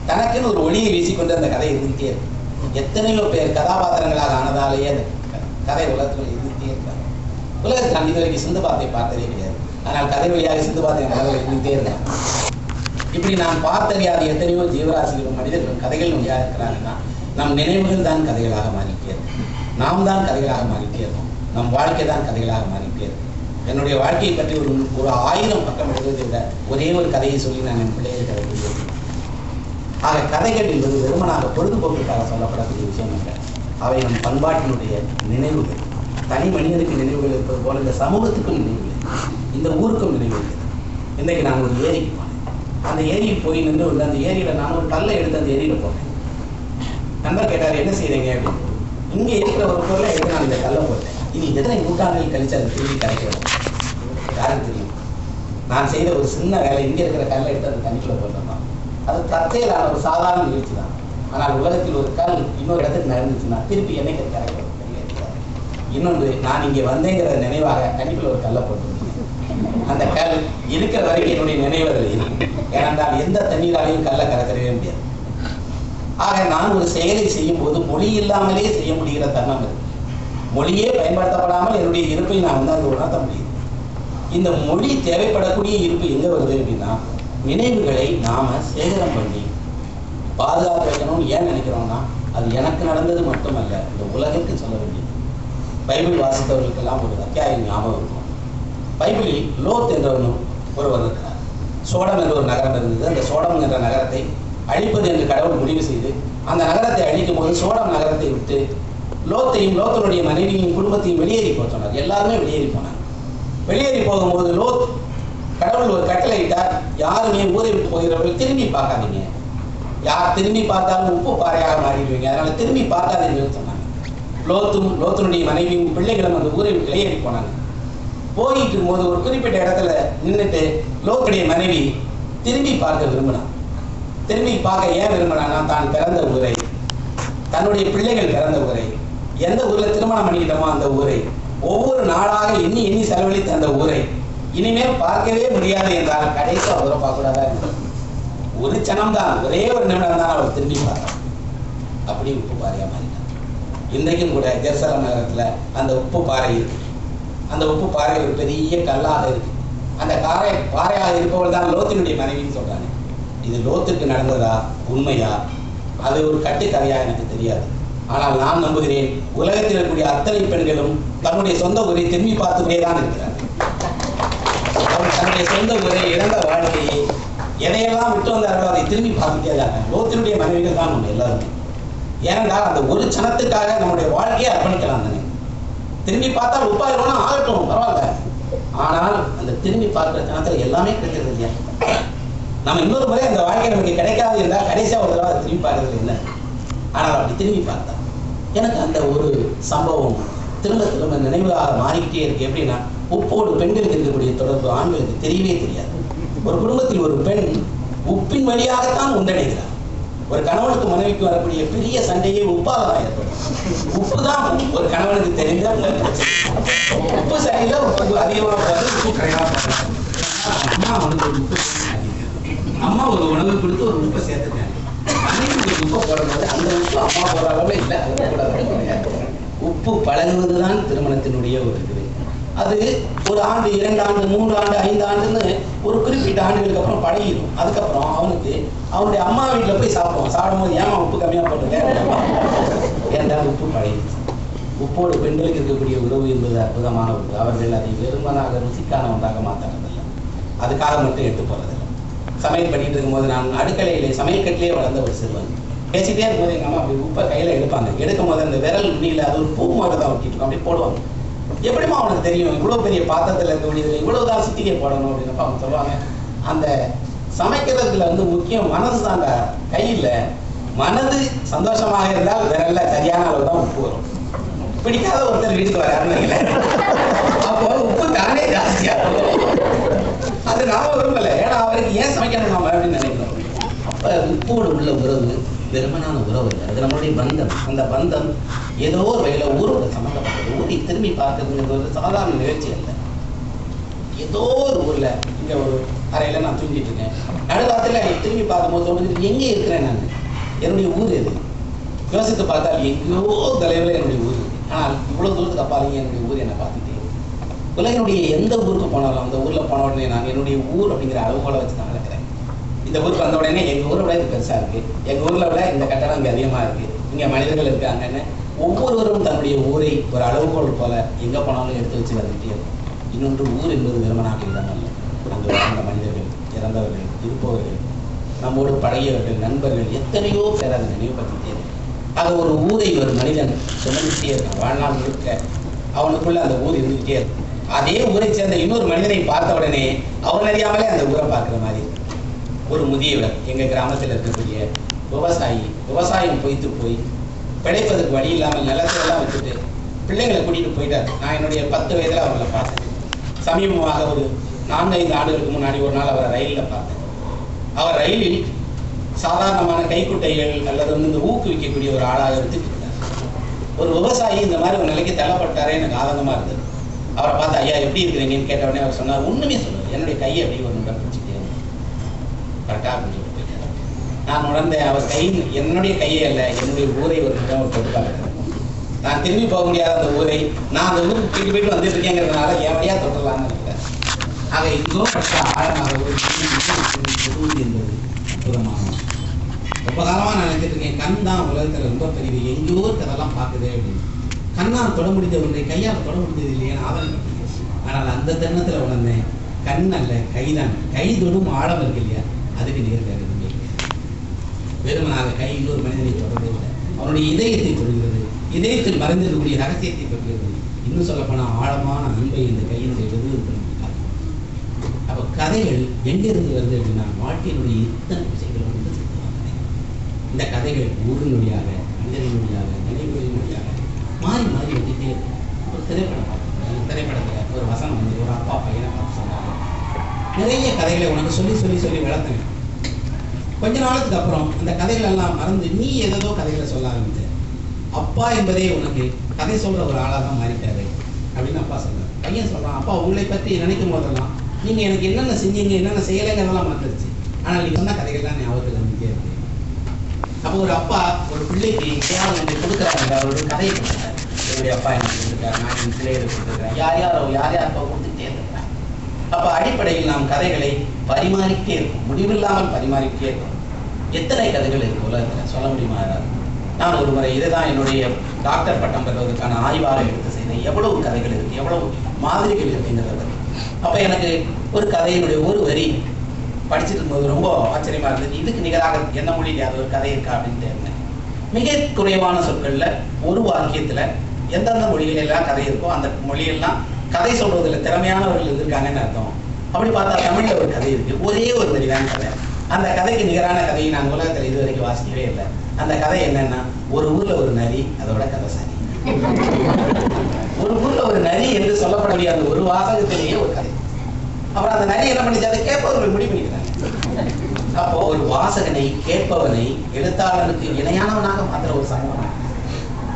Speaker 1: தனக்குன்னு ஒரு ஒளியை வீசிக்கொண்டு அந்த கதை இருந்துகிட்டே இருக்கு. எத்தனையோ பேர் கதாபாத்திரங்களாக ஆனதாலேயே அந்த கதை உலகத்தில் இருந்துகிட்டே இருக்காங்க. உலகத்தில் நான் இதுவரைக்கும் சிந்துபாத்தை பார்த்ததே கிடையாது, ஆனால் கதை வழியாக சிந்துபாத்தை கதைகள் இருந்துகிட்டே இருக்காங்க. இப்படி நாம் பார்த்தறியாத எத்தனையோ ஜீவராசிகளும் மனிதர்களும் கதைகள் வழியாக இருக்கிறாங்கன்னா நம் நினைவுகள் தான் கதைகளாக மாறிட்டே இருக்கும். நாம் தான் கதைகளாக மாறிட்டே இருக்கோம். நம் வாழ்க்கை தான் கதைகளாக மாறிட்டே இருக்கும். என்னுடைய வாழ்க்கையை பற்றி ஒரு 1000 பக்கம் எழுதுவதை விட ஒரே ஒரு கதையை சொல்லி நான் என் பிள்ளைகள் கதை எழுதுவேன். ஆக கதைகள் என்பது வெறுமனாக பொழுதுபோக்குக்காக சொல்லப்படக்கூடிய விஷயம் அல்ல. அவை நம் பண்பாட்டினுடைய நினைவுகள். தனி மனிதனுக்கு நினைவுகள் இருப்பது போல இந்த சமூகத்துக்கும் நினைவுகள். இந்த ஊருக்கும் நினைவு இருக்குது. இன்றைக்கு நான் ஒரு ஏரிக்கு போனேன். அந்த ஏரிக்கு போய் நின்று உள்ள அந்த ஏரியில் நான் ஒரு கல்லை எடுத்து அந்த ஏரியில் போட்டேன். நண்பர் கேட்டார், என்ன செய்கிறீங்க அப்படின்னு. இங்கே இருக்கிற ஒரு பொருளை எடுத்து நான் இந்த கல்லை போட்டேன். இனி எத்தனை நூற்றாண்டுகள் கழிச்சு அதை திரும்பி கரைக்கிறோம் யாருக்கு தெரியும். நான் செய்த ஒரு சின்ன வேலை, இங்கே இருக்கிற கல்லை எடுத்து அந்த தண்ணிக்குள்ள போட்டோம் தான். அது தற்செயலான ஒரு சாதாரண நிகழ்ச்சி தான். ஆனால் உலகத்தில் ஒரு கல் இன்னொரு இடத்துக்கு நடந்துச்சுன்னா திருப்பி என்னைக்கு கரைக்கிறோம். இன்னொன்று, நான் இங்கே வந்தேங்கிற நினைவாக தண்ணிக்குள்ள ஒரு கல்லை போட்டு அந்த கல் இருக்கிற வரைக்கும் என்னுடைய நினைவுகள் இருக்கும். ஏனென்றால் எந்த தண்ணீராலையும் கல்லை கறக்கவே முடியாது. ஆக நான் ஒரு செயலை செய்யும் போது மொழி இல்லாமலே செய்ய முடிகிற தருணம் இருக்கு. மொழியே பயன்படுத்தப்படாமல் என்னுடைய இருப்பை நான் வந்து அங்கே உணர்த்த முடியுது. இந்த மொழி தேவைப்படக்கூடிய இருப்பு எங்க வருது அப்படின்னா, நினைவுகளை நாம சேகரம் பண்ணி பாதுகாத்து வைக்கணும்னு ஏன் நினைக்கிறோம்னா, அது எனக்கு நடந்தது மட்டுமல்ல, இந்த உலகிற்கு சொல்ல வேண்டியது. பைபிள் வாசித்தவர்களுக்கெல்லாம் ஒரு அத்தியாயம் ஞாபகம் இருக்கும். பைபிளில் லோத் என்ற ஒருவர் இருக்கிறார். சோடம் என்ற ஒரு நகரம் இருந்தது. அந்த சோடம் என்ற நகரத்தை அழிப்பது என்று கடவுள் முடிவு செய்து அந்த நகரத்தை அழிக்கும் போது சோடம் நகரத்தை விட்டு லோத்தையும் லோத்தனுடைய மனைவியும் குடும்பத்தையும் வெளியேறி போக சொன்னார். எல்லாருமே வெளியேறி போனாங்க. வெளியேறி போகும்போது லோத் கடவுள் ஒரு கட்டளை இட்டார், யாருமே ஊரை விட்டு போகிறவர்கள் திரும்பி பார்க்காதீங்க, யார் திரும்பி பார்த்தாலும் உப்பு பாறையாக மாறிடுவீங்க, அதனால திரும்பி பார்க்காதீங்கன்னு சொன்னாங்க. லோத்தனுடைய மனைவியும் பிள்ளைகளும் அந்த ஊரை விட்டு வெளியேறி போனாங்க. போயிட்டு இருக்கும்போது ஒரு குறிப்பிட்ட இடத்துல நின்றுட்டு லோத்துடைய மனைவி திரும்பி பார்க்க விரும்பினான். திரும்பி பார்க்க ஏன் விரும்பினான்னா, தான் பிறந்த ஊரை, தன்னுடைய பிள்ளைகள் பிறந்த ஊரை, எந்த ஊர்ல திருமணம் பண்ணிக்கிட்டோமோ அந்த ஊரை, ஒவ்வொரு நாளாக எண்ணி எண்ணி செலவழித்த அந்த ஊரை இனிமேல் பார்க்கவே முடியாது என்றால் கடைசி அவரை பார்க்கக்கூடாதா இருந்தது. ஒரு சனம் தான், ஒரே ஒரு நிமிடம் தான் அவர் திரும்பி பார்த்தார். அப்படி உப்பு பாறையா மாறிட்டார். இன்றைக்கும் கூட ஜெருசலம் நகரத்துல அந்த உப்பு பாறை இருக்கு. அந்த உப்பு பாறை ஒரு பெரிய கல்லாக இருக்கு. அந்த பாறையாக இருப்பவள் தான் லோத்தினுடைய மனைவின்னு சொல்றாங்க. இது லோத்துக்கு நடந்ததா, உண்மையா, அது ஒரு கட்டுக்கதையா எனக்கு தெரியாது. ஆனால் நான் நம்புகிறேன், உலகத்தில் இருக்கக்கூடிய அத்தனை பெண்களும் தன்னுடைய சொந்த ஊரை திரும்பி பார்த்துக்கிட்டே தான் இருக்கிறார். அவர் தன்னுடைய சொந்த ஊரை, இழந்த வாழ்க்கையை, எதையெல்லாம் விட்டு வந்தார்களோ அதை திரும்பி பார்த்துட்டே தான். லோத்தினுடைய மனைவிகள் தான் நம்ம எல்லாருமே. ஏனென்றால் அந்த ஒரு சனத்துக்காக நம்முடைய வாழ்க்கையை அர்ப்பணிக்கலாம் தானே. திரும்பி பார்த்தால் உப்பாயிரம் ஆகட்டும், பரவாயில்ல. ஆனால் அந்த திரும்பி பார்க்கிற சனத்தில் எல்லாமே கிடைக்கிறது இல்லையா. நம்ம இன்னொரு முறை அந்த வாழ்க்கை நமக்கு கிடைக்காது என்றால் கடைசியாக ஒரு தடவை அதை திரும்பி பார்க்கறது இல்லை. ஆனால் அப்படி திரும்பி பார்த்தா எனக்கு அந்த ஒரு சம்பவம் திரும்ப திரும்ப நினைவாக மாறிக்கிட்டே இருக்கு. எப்படின்னா, உப்போடு பெண்களுக்கு இருக்கக்கூடிய தொடர்பு ஆண்களுக்கு தெரியவே தெரியாது. ஒரு குடும்பத்தில் ஒரு பெண் உப்பின் வழியாகத்தான் ஒன்றிணைகிறார். ஒரு கணவனுக்கு மனைவிக்கு வரக்கூடிய பெரிய சண்டையே உப்பால தான் ஏற்படும். உப்பு தான் ஒரு கணவனுக்கு தெரிஞ்ச உப்பு சரியில்லை, உப்பு அதிகமாக போகிறது, உப்பு குறைவாக போகிறது. அம்மா ஒரு உணவு கொடுத்து ஒரு உப்பை சேர்த்துட்டாங்க. மனைவிக்கு உப்பை போடும்போது அந்த உப்பு அம்மா போடுற அளவில் இல்லை, அது கூட கிடையாது. உப்பு பழகுவதுதான் திருமணத்தினுடைய ஒரு இது. அது ஒரு ஆண்டு, 2 ஆண்டு, 3 ஆண்டு, 5 ஆண்டுன்னு ஒரு குறிப்பிட்ட ஆண்டுகளுக்கு அப்புறம் பழகிடும். அதுக்கப்புறம் அவனுக்கு அவனுடைய அம்மா வீட்டில் போய் சாப்பிடும்போது ஏமா உப்பு கம்மியாக போட்டுருக்கேன், ஏன்டால் உப்பு பழகிடுச்சு. உப்போடு பெண்களுக்கு இருக்கக்கூடிய உறவு என்பது அற்புதமான உறவு. அவர்கள் அதை வெறுமனாக ருசிக்கான ஒன்றாக மாற்றுறதில்லை, அதுக்காக மட்டும் எடுத்து போறதில்லை. சமையல் பண்ணிட்டு இருக்கும்போது நான் அடுக்கலையிலே சமையல்கட்டிலே வளர்ந்த ஒரு சிறுவன். பேசிட்டே இருக்கும்போது எங்கள் அம்மா அப்படி உப்பை கையில் எடுப்பாங்க. எடுக்கும் போது அந்த விரல் நுனியில் அது ஒரு பூ மாதிரி தான் ஒட்டிட்டு அப்படி போடுவாங்க. எப்படிமா அவனுக்கு தெரியும் இவ்வளோ பெரிய பாத்திரத்தில் இருக்க வேண்டியது இவ்வளவுதான் சித்திகை போடணும் அப்படின்னப்ப அவங்க சொல்லுவாங்க, அந்த சமைக்கிறதுல வந்து முக்கியம் மனசு தாங்க, கையில் மனது சந்தோஷமாக இருந்தால் விரல்ல சரியான அளவு தான் உப்பு வரும். பிடிக்காத ஒருத்தர் வீட்டுக்கு வராருன்னு அப்போ உப்பு தானே ஜாஸ்தியாக அது நாம விரும்பல. ஏன்னா அவருக்கு ஏன் சமைக்கணும் நாம அப்படின்னு நினைக்கிறோம். அப்ப உப்போடு உள்ள உறவு வெறுமனான உறவு இல்லை, அது நம்மளுடைய பந்தம். அந்த பந்தம் ஏதோ ஒரு வகையில் ஊரோட சம்மந்தப்பட்டது. ஊரை திரும்பி பார்க்கறதுங்கிறது ஒரு சாதாரண நிகழ்ச்சி அல்ல. ஏதோ ஒரு ஊர்ல இங்க ஒரு அறையில நான் தூங்கிட்டு இருக்கேன். நடுவாரத்தில் திரும்பி பார்க்கும்போது தோணுது, எங்கே இருக்கிறேன் நான், என்னுடைய ஊர் எது? யோசித்து பார்த்தால் எங்கேயோ தொலைவில் என்னுடைய ஊர் இருக்கு. ஆனால் இவ்வளவு தூரத்துக்கு அப்பாலையும் என்னுடைய ஊர் என்னை பார்த்துட்டே. உலகினுடைய எந்த ஊருக்கு போனாலும் அந்த ஊர்ல போன உடனே நான் என்னுடைய ஊர் அப்படிங்கிற அளவுகோலை வச்சு தான் நடக்கிறேன். இந்த ஊருக்கு வந்த உடனே எங்க ஊரை விட இது பெருசா இருக்கு, எங்க ஊர்ல விட இந்த கட்டடம் இங்க அதிகமா இருக்கு, இங்க மனிதர்கள் இருக்காங்கன்னு ஒவ்வொருவரும் தன்னுடைய ஊரை ஒரு அளவுகோல் போல எங்க போனாலும் எடுத்து வச்சு வந்துட்டே இருக்கும். இன்னொன்று, ஊர் என்பது வெறுமனாக இடம் அல்ல. அங்கு வாழ்ந்த மனிதர்கள், இறந்தவர்கள், இருப்பவர்கள், நம்மோடு பழகியவர்கள், நண்பர்கள், எத்தனையோ பேர் அதை நினைவுபடுத்திட்டே இருக்கு. ஆக ஒரு ஊரை ஒரு மனிதன் சுமந்துட்டே இருக்கான். வாழ்நாள் முழுக்க அவனுக்குள்ள அந்த ஊர் இருந்துகிட்டே இருக்கும். அதே ஊரை சேர்ந்த இன்னொரு மனிதனை பார்த்த உடனே அவன் அறியாமலே அந்த ஊரை பார்க்குற மாதிரி. ஒரு முதியவர் எங்கள் கிராமத்தில் இருக்கக்கூடிய விவசாயி, விவசாயம் பொய்த்து போய் பிழைப்பதற்கு வழி இல்லாமல் நிலத்தையெல்லாம் வச்சுட்டு பிள்ளைங்களை கூட்டிகிட்டு போயிட்டார். நான் என்னுடைய 10 வயதில் அவர்களை பார்த்தேன். சமீபமாக ஒரு 4-5 ஆண்டுகளுக்கு முன்னாடி ஒரு நாள் அவரை ரயிலில் பார்த்தேன். அவர் ரயிலில் சாதாரணமான கைக்குட்டைகள் அல்லது இந்த ஊக்குவிக்கக்கூடிய ஒரு ஆளாக எடுத்துக்கிட்டார். ஒரு விவசாயி இந்த மாதிரி ஒரு நிலைக்கு தள்ளப்பட்டாரே எனக்கு ஆதங்கமாக இருந்தது. அவரை பார்த்து ஐயா எப்படி இருக்கிறீங்கன்னு கேட்ட உடனே அவர் சொன்னார், ஒன்றுமே சொல்லுவார், என்னுடைய கையை அப்படி ஒரு நிமிடம் பிடிச்சிட்டே கரெக்டாக அப்படின்னு சொல்லிட்டு போயிட்டார். நான் உணர்ந்தேன், அவர் கை என்னுடைய கையே அல்ல, என்னுடைய ஊரை ஒரு நிமிடம் அவர் தொட்டு பார்க்கிறார். நான் திரும்பி போக முடியாத அந்த ஊரை நான் அந்த ஊருக்கு போயிட்டு வந்துட்டு இருக்கேங்கிறதுனால என் வழியாக தொட்டலான்னு நினைக்கிறேன். ஆக இதோ ஆழமாக ஒரு என்பது அற்புதமாக ரொம்ப காலமாக நான் நினைச்சிட்டு இருக்கேன். கண் தான் உலகத்தில் ரொம்ப பெரியது, எங்கேயோ அதெல்லாம் பார்க்குதே அப்படின்னு. கண்ணால் தொட முடிந்த ஒன்றை கையால் தொட முடிந்தது இல்லையேன்னு ஆதரப்பட்டேன். ஆனால் அந்த தருணத்தில் உணர்ந்தேன், கண் அல்ல கைதான். கை தொடும் ஆழம் இருக்கு இல்லையா, அதுக்கு நேர்காக எதுவுமே வெறுமனாக கை இன்னொரு மனிதனை தொடர்பு இல்லை, அவனுடைய இதயத்தை தொடுகிறது, இதயத்தில் மறைந்திருக்கக்கூடிய ரகசியத்தை தொடுகிறது. இன்னும் சொல்லப்போனால் ஆழமான அன்பை இந்த கையில் செய்வது. அப்போ கதைகள் எங்கிருந்து வருது அப்படின்னா வாழ்க்கையினுடைய இத்தனை விஷயங்கள் வந்து இந்த கதைகள் ஊரினுடையாக, மனிதனினுடையாக, நினைவுகளினுடையாக மாறி மாறி வந்துட்டே இருக்கும். ஒரு திரைப்படத்தில் ஒரு வசனம் வந்து ஒரு அப்பா பையனை பார்த்து சொன்னாங்க, நிறைய கதைகளை உனக்கு சொல்லி சொல்லி சொல்லி வளர்த்தேன். கொஞ்ச நாளுக்கு அப்புறம் அந்த கதைகள் எல்லாம் மறந்து நீ ஏதோ கதைகளை சொல்ல ஆரம்பிச்ச. அப்பா என்பதே உனக்கு கதை சொல்ற ஒரு ஆளாக தான் மாறிட்டாரு அப்படின்னு அப்பா சொல்றாரு. பையன் சொல்றான், அப்பா உங்களை பற்றி நினைக்கும் போதெல்லாம் நீங்க எனக்கு என்னென்ன செஞ்சீங்க என்னென்ன செய்யலைங்கிறதெல்லாம் மறந்துருச்சு, ஆனால் நீங்க சொன்ன கதைகள் தான் ஞாபகத்தில் வந்துட்டே இருக்கு. அப்போ ஒரு அப்பா ஒரு பிள்ளைக்கு எங்கேயாவது ஒன்று கொடுக்குறாங்க, அவரோட கதையை கொடுக்குறாரு. என்னுடைய அப்பா எனக்கு கொடுத்துருக்காரு, நான் என் பிள்ளைகளை கொடுத்துருக்கேன், யார் யார் கொடுத்துட்டே இருக்கிறாங்க. அப்போ அடிப்படையில் நாம் கதைகளை பரிமாறிக்கிட்டே இருக்கும், முடிவில்லாமல் பரிமாறிக்கிட்டே இருக்கும். எத்தனை கதைகள் இருக்கு உலகத்தில் சொல்ல முடியுமா? நான் ஒரு முறை இதுதான் என்னுடைய டாக்டர் பட்டம் பெறுவதற்கான ஆய்வாக எடுத்து செய்தேன். எவ்வளவு கதைகள் இருக்கு, எவ்வளவு மாதிரிகள் இருக்குங்கிறது. அப்போ எனக்கு ஒரு கதையினுடைய ஒரு வரி படிச்சுட்டு இருக்கும்போது ரொம்ப ஆச்சரியமா இருந்தது. இதுக்கு நிகராக என்ன மொழியில் அது ஒரு கதை இருக்கா அப்படின்னு தெரிஞ்சேன். மிக குறைவான சொற்களில் ஒரு வாக்கியத்தில் எந்தெந்த மொழிகள் எல்லாம் கதை இருக்கோ அந்த மொழியெல்லாம் கதை சொல்றதுல திறமையானவர்கள் இருந்திருக்காங்கன்னு அர்த்தம். அப்படி பார்த்தா தமிழில் ஒரு கதை இருக்கு, ஒரே ஒரு வரிதான் கதை. அந்த கதைக்கு நிகரான கதையை நான் உலகத்தில் இது வரைக்கும் வாசிக்கவே இல்லை. அந்த கதை என்னன்னா, ஒரு ஊர்ல ஒரு நரி, அதோட கதை சரி. ஒரு ஊர்ல ஒரு நரி என்று சொல்லப்படக்கூடிய அந்த ஒரு வாசகத்திலேயே ஒரு கதை. அப்புறம் அந்த நரி என்ன பண்ணிச்சு, அதை கேட்பவர்கள் முடிவு பண்ணிக்கிறாங்க. அப்போ ஒரு வாசகனை, கேட்பவனை எழுத்தாளருக்கு இணையானவனாக மாத்திர ஒரு சமூகம்.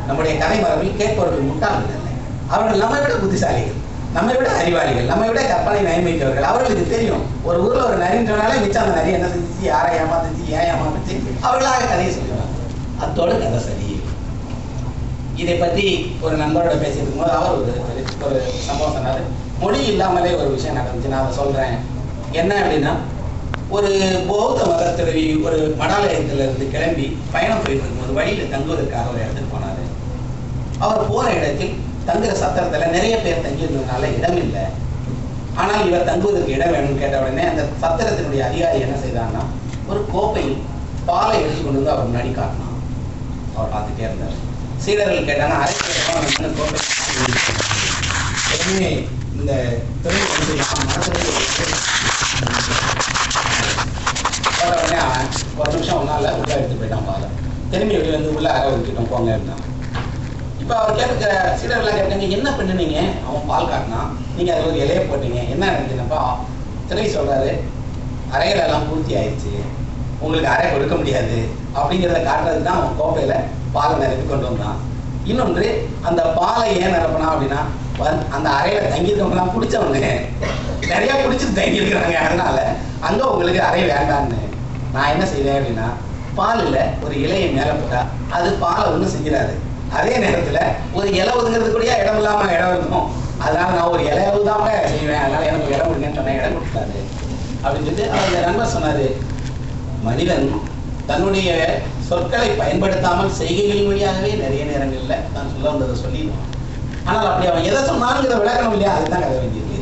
Speaker 1: நம்முடைய கதை மரபில் கேட்பவர்கள் முட்டாள்கள் இல்லை, அவர்கள் நம்மை விட புத்திசாலிகள், நம்மை விட அறிவாளிகள், நம்மை விட கற்பனை நயமிக்கவர்கள். அவர்களுக்கு தெரியும் ஒரு ஊர்ல ஒரு நரின்றனாலே மிச்சம் அந்த நரி என்ன செஞ்சிச்சு, யாரை ஏமாந்துச்சு, ஏன் ஏமாந்துச்சு, அவர்களாக கதையை சொல்லுவாங்க. அத்தோடு கதை சரி. இதை பற்றி ஒரு நண்பரோட பேசிட்டு போது அவர் ஒரு சம்பவம் சொன்னார். மொழி இல்லாமலே ஒரு விஷயம் நடந்துச்சு, நான் அதை சொல்றேன். என்ன அப்படின்னா, ஒரு பௌத்த மதத்துறவி ஒரு மடாலயத்திலிருந்து கிளம்பி பயணம் போயிட்டு இருக்கும்போது வழியில் தங்குவதற்காக ஒரு இடத்துக்கு போனார். அவர் போற இடத்தில் தங்குற சத்திரத்துல நிறைய பேர் தங்கி இருந்ததுனால இடம் இல்லை. ஆனால் இவர் தங்குவதற்கு இடம் வேணும்னு கேட்ட உடனே அந்த சத்திரத்தினுடைய அதிகாரி என்ன செய்தார்னா, ஒரு கோப்பையில் பாலை எடுத்து கொண்டு வந்து அவர் முன்னாடி காட்டினான். அவர் பார்த்துட்டே இருந்தார். சீடர்கள் கேட்டாங்க, அரை கோப்பை இந்த தொழில் வந்து உடனே ஒரு நிமிஷம் ஒன்னால உள்ள எடுத்து போயிட்டான் பாலை. திரும்பி வெளியே வந்து உள்ள அரை ஒதுக்கிட்டோம் போங்க இருந்தான். இப்போ அவர் கேட்க சீடர்கள்லாம் கேட்டாங்க, என்ன பண்ணுனீங்க? அவன் பால் காட்டினான், நீங்கள் அதில் ஒரு இலையை போட்டீங்க, என்ன நினைக்கிறப்பா? துறை சொல்கிறாரு, அறைகளெல்லாம் பூர்த்தி ஆயிடுச்சு, உங்களுக்கு அறை கொடுக்க முடியாது அப்படிங்கிறத காட்டுறதுக்கு தான் அவன் கோப்பையில் பாலை நிரப்பி கொண்டு வந்தான். இன்னொன்று, அந்த பாலை ஏன் நிரப்பினா அப்படின்னா, அந்த அறையில் தங்கியிருக்கவங்கலாம் பிடிச்சவங்க நிறையா பிடிச்சிட்டு தங்கியிருக்கிறாங்க, அதனால அங்கே உங்களுக்கு அறை வேண்டான்னு. நான் என்ன செய்வேன் அப்படின்னா, பாலில் ஒரு இலையை மேலே போட்டால் அது பாலை ஒன்றும் செஞ்சிடாது. அதே நேரத்தில் ஒரு இலை ஒதுங்கிறது கூட இடம் இல்லாமல் இடம் இருக்கும், அதனால நான் ஒரு இலையவு தான் செய்வேன், அதனால எனக்கு இடம் கொடுங்கன்னு சொன்னேன், இடம் கொடுத்தாரு அப்படின்னு சொல்லிட்டு அவர் நண்பர் சொன்னார். மனிதன் தன்னுடைய சொற்களை பயன்படுத்தாமல் செய்கைகளின் வழியாகவே நிறைய நேரங்களில் தான் சொல்ல வந்ததை சொல்லிடுவான். ஆனால் அப்படி அவன் எதை சொன்னாலுங்கிற விளக்கணும் இல்லையா, அதுதான் கதை வேண்டியது.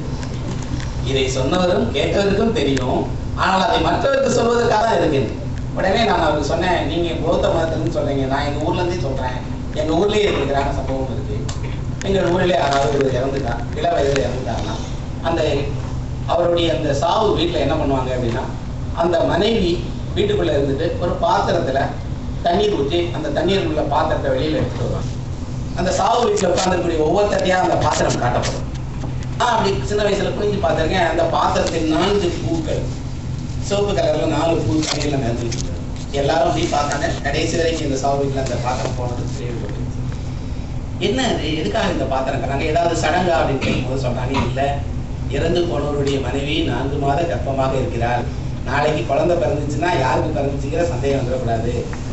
Speaker 1: இதை சொன்னவரும் கேட்டவருக்கும் தெரியும், ஆனால் அதை மற்றவருக்கு சொல்வதற்காக தான் இருக்குன்னு. உடனே நான் அவருக்கு சொன்னேன், நீங்கள் பௌத்த மதத்துலன்னு சொல்றீங்க, நான் எங்கள் ஊர்லேருந்தே சொல்கிறேன், எங்கள் ஊர்லேயே இருக்கிறான சம்பவம் இருக்கு. எங்கள் ஊரிலே யாராவது இறந்துட்டா, இள வயதில் இறந்துட்டாங்கன்னா அந்த அவருடைய அந்த சாவு வீட்டில் என்ன பண்ணுவாங்க அப்படின்னா, அந்த மனைவி வீட்டுக்குள்ளே இருந்துட்டு ஒரு பாத்திரத்தில் தண்ணீர் ஊற்றி அந்த தண்ணீர் உள்ள பாத்திரத்தை வெளியில் எடுத்துட்டு வருவாங்க. அந்த சாவு வீட்டில் உட்காந்துக்கூடிய ஒவ்வொரு தட்டியாக அந்த பாத்திரம் காட்டப்படும். அப்படி சின்ன வயசுல புரிஞ்சு பார்த்துருக்கேன். அந்த பாத்திரத்தில் 4 பூக்கள், சிவப்பு கலர்ல 4 பூ தண்ணியில் நிறுத்திட்டு எல்லாரும் அப்படி பார்த்தாங்க. கடைசி வரைக்கும் இந்த சாவு வீட்டில் அந்த பாத்திரம் போனது தெரியவில்லை. என்ன அது, எதுக்காக இந்த பாத்திரம் கறாங்க, ஏதாவது சடங்கா அப்படின்னு கேட்கும்போது சொன்னாங்க, இல்லை, இறந்து போனவருடைய மனைவி 4 மாத கர்ப்பமாக இருக்கிறார், நாளைக்கு குழந்தை பிறந்துச்சுன்னா யாருக்கு பிறந்துச்சுங்கிற சந்தேகம் வந்துடக்கூடாது,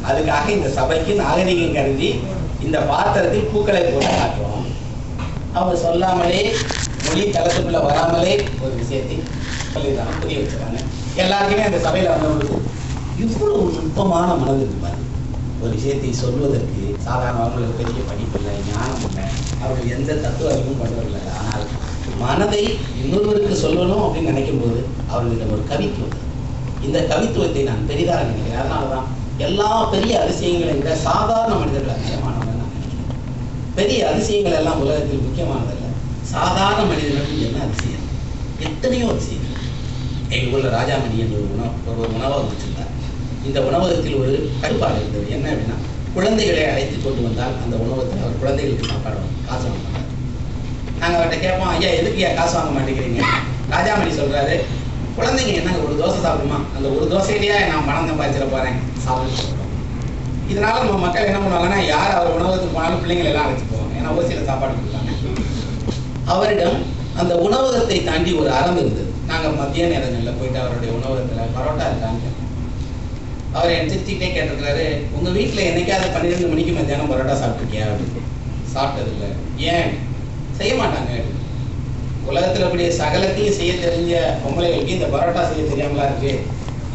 Speaker 1: அதுக்காக இந்த சபைக்கு நாகரிகம் கருதி இந்த பாத்திரத்தில் பூக்களை போட்டு காட்டுவோம். அவங்க சொல்லாமலே மொழி தளத்துக்குள்ள வராமலே ஒரு விஷயத்தை சொல்லிடுறாங்க, புரிய வச்சுறாங்க. எல்லாருக்குமே அந்த சபையில வந்தவங்களுக்கு இவ்வளவு நுட்பமான மனது இருப்பாரு. ஒரு விஷயத்தை சொல்வதற்கு சாதாரண அவர்களுக்கு பெரிய படிப்பு இல்லை, ஞானம் இல்லை, அவர்கள் எந்த தத்துவ அறிவும் கொண்டவர்கள். ஆனால் மனதை இன்னொருவருக்கு சொல்லணும் அப்படின்னு நினைக்கும் போது அவர்களிடம் ஒரு கவித்துவம், இந்த கவித்துவத்தை நான் பெரிதாக நினைக்கிறேன். அதனாலதான் எல்லா பெரிய அதிசயங்களை விட சாதாரண மனிதர்கள் அதிகமானவங்க நான் நினைக்கிறேன். பெரிய அதிசயங்கள் எல்லாம் உலகத்தில் முக்கியமானதல்ல, சாதாரண மனிதர்களுக்கு என்ன அதிசயம், எத்தனையோ அதிசயங்கள். எங்கள் ஊரில் ராஜாமணி என்ற ஒரு உணவகம் வச்சிருந்தார். இந்த உணவகத்தில் ஒரு கட்டுப்பாடு இருந்தது. என்ன அப்படின்னா, குழந்தைகளை அழைத்து கொண்டு வந்தால் அந்த உணவகத்தில் அவர் குழந்தைகளுக்கு சாப்பாடு காசு வாங்க மாட்டார். நாங்கள் அவர்கிட்ட கேட்போம், ஐயா எதுக்கு காசு வாங்க மாட்டேங்கிறீங்க? ராஜாமணி சொல்றாரு, குழந்தைங்க என்ன ஒரு தோசை சாப்பிடுமா, அந்த ஒரு தோசையிலேயே நான் பணம் சம்பாதிச்சிட போறேன் சாப்பிட்டு சொல்றோம். இதனால நம்ம மக்கள் என்ன பண்ணுவாங்கன்னா, யார் அவர் உணவகத்துக்கு போனாலும் பிள்ளைங்களை எல்லாம் அழைச்சி போவாங்க, ஏன்னா ஓசியில் சாப்பாடு கொடுத்தாங்க. அவரிடம் அந்த உணவகத்தை தாண்டி ஒரு அறம் இருந்தது. நாங்கள் மத்திய நேரங்களில் போயிட்டு அவருடைய உணவகத்தில் பரோட்டா இருக்காங்க. அவர் என் சிரிச்சுக்கிட்டே கேட்டிருக்கிறாரு, உங்கள் வீட்டில் என்னைக்காவது 12 மணிக்கு மத்தியானம் பரோட்டா சாப்பிட்ருக்கியா அப்படின்னு. சாப்பிட்டதில்லை. ஏன்? செய்ய மாட்டாங்க. உலகத்தில் கூடிய சகலத்தையும் செய்ய தெரிஞ்ச பொம்பளைகளுக்கு இந்த பரோட்டா செய்ய தெரியாமலா இருக்கு,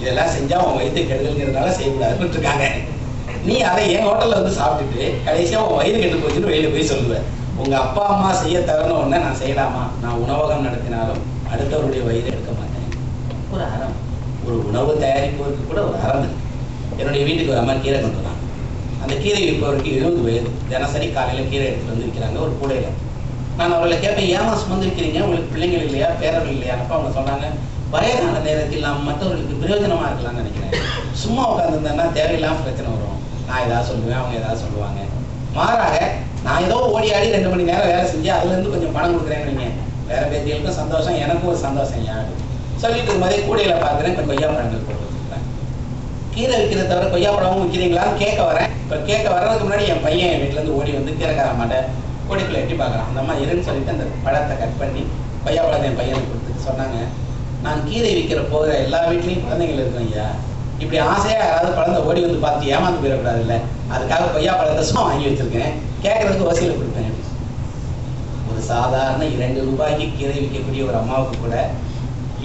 Speaker 1: இதெல்லாம் செஞ்சா உன் வயிற்று கெடுதல்ங்கிறதுனால செய்யக்கூடாதுன்னு இருக்காங்க. நீ அதை என் ஹோட்டலில் வந்து சாப்பிட்டுட்டு கடைசியாக உன் வயிறு கெட்டு போச்சுன்னு வெளியில் போய் சொல்லுவேன். உங்க அப்பா அம்மா செய்ய தரணும் ஒன்று நான் செய்யலாமா? நான் உணவகம் நடத்தினாலும் அடுத்தவருடைய வயிறு எடுக்க மாட்டேன். ஒரு அறம், ஒரு உணவு தயாரிப்பதற்கு கூட ஒரு அறம் இருக்கு. என்னுடைய வீட்டுக்கு ஒரு அம்மா கீரை கொண்டு வந்தாங்க. அந்த கீரை விற்பவருக்கு 70 வயது. தினசரி காலையில் கீரை எடுத்துட்டு வந்து விற்கிறாங்க ஒரு கூடையில். நான் அவர்களை கேட்பேன், ஏமா சுமந்திருக்கிறீங்க, உங்களுக்கு பிள்ளைங்கள் இல்லையா, பேரர்கள் இல்லையா? அப்போ அவங்க சொன்னாங்க, வயதான நேரத்தில் நாம் மற்றவர்களுக்கு பிரயோஜனமா இருக்கலாம்னு நினைக்கிறேன். சும்மா உட்காந்துருந்தேன்னா தேவையில்லாமல் பிரச்சனை வரும். நான் ஏதாவது சொல்லுவேன், அவங்க ஏதாவது சொல்லுவாங்க. மாறாக நான் ஏதோ ஓடி ஆடி 2 மணி நேரம் வேலை செஞ்சு அதுலேருந்து கொஞ்சம் பணம் கொடுக்குறேன்னு வைங்க, வேற பேத்திகளுக்கும் சந்தோஷம், எனக்கும் ஒரு சந்தோஷம். யாரு சொல்லிட்டு இருக்கும்போதே கூடையில பார்க்குறேன், இப்போ கொய்யா பழங்கள் போட்டு வச்சுருக்கேன். கீரை விற்கிறத தவிர கொய்யா பழமும் விற்கிறீங்களான்னு கேட்க வரேன். இப்போ கேட்க வர்றதுக்கு முன்னாடி என் பையன் என் வீட்டிலேருந்து ஓடி வந்து கீரைக்கார மாட்டேன் கோடிக்குள்ள எட்டி பார்க்குறான். அந்த அம்மா இருன்னு சொல்லிட்டு அந்த பழத்தை கட் பண்ணி கொய்யா பழத்தை என் பையனுக்கு கொடுத்துட்டு சொன்னாங்க, நான் கீரை விற்கிற போகிற எல்லா வீட்லேயும் குழந்தைகள் இருக்கேன் ஐயா, இப்படி ஆசையாக யாராவது குழந்தை ஓடி வந்து பார்த்து ஏமாந்து போயிடக்கூடாது இல்லை, அதுக்காக கொய்யா பழத்தை சும்மா வாங்கி வச்சிருக்கேன், கேட்கறதுக்கு வசூலில் கொடுப்பேன். ஒரு சாதாரண 2 ரூபாய்க்கு கீரை விற்கக்கூடிய ஒரு அம்மாவுக்கு கூட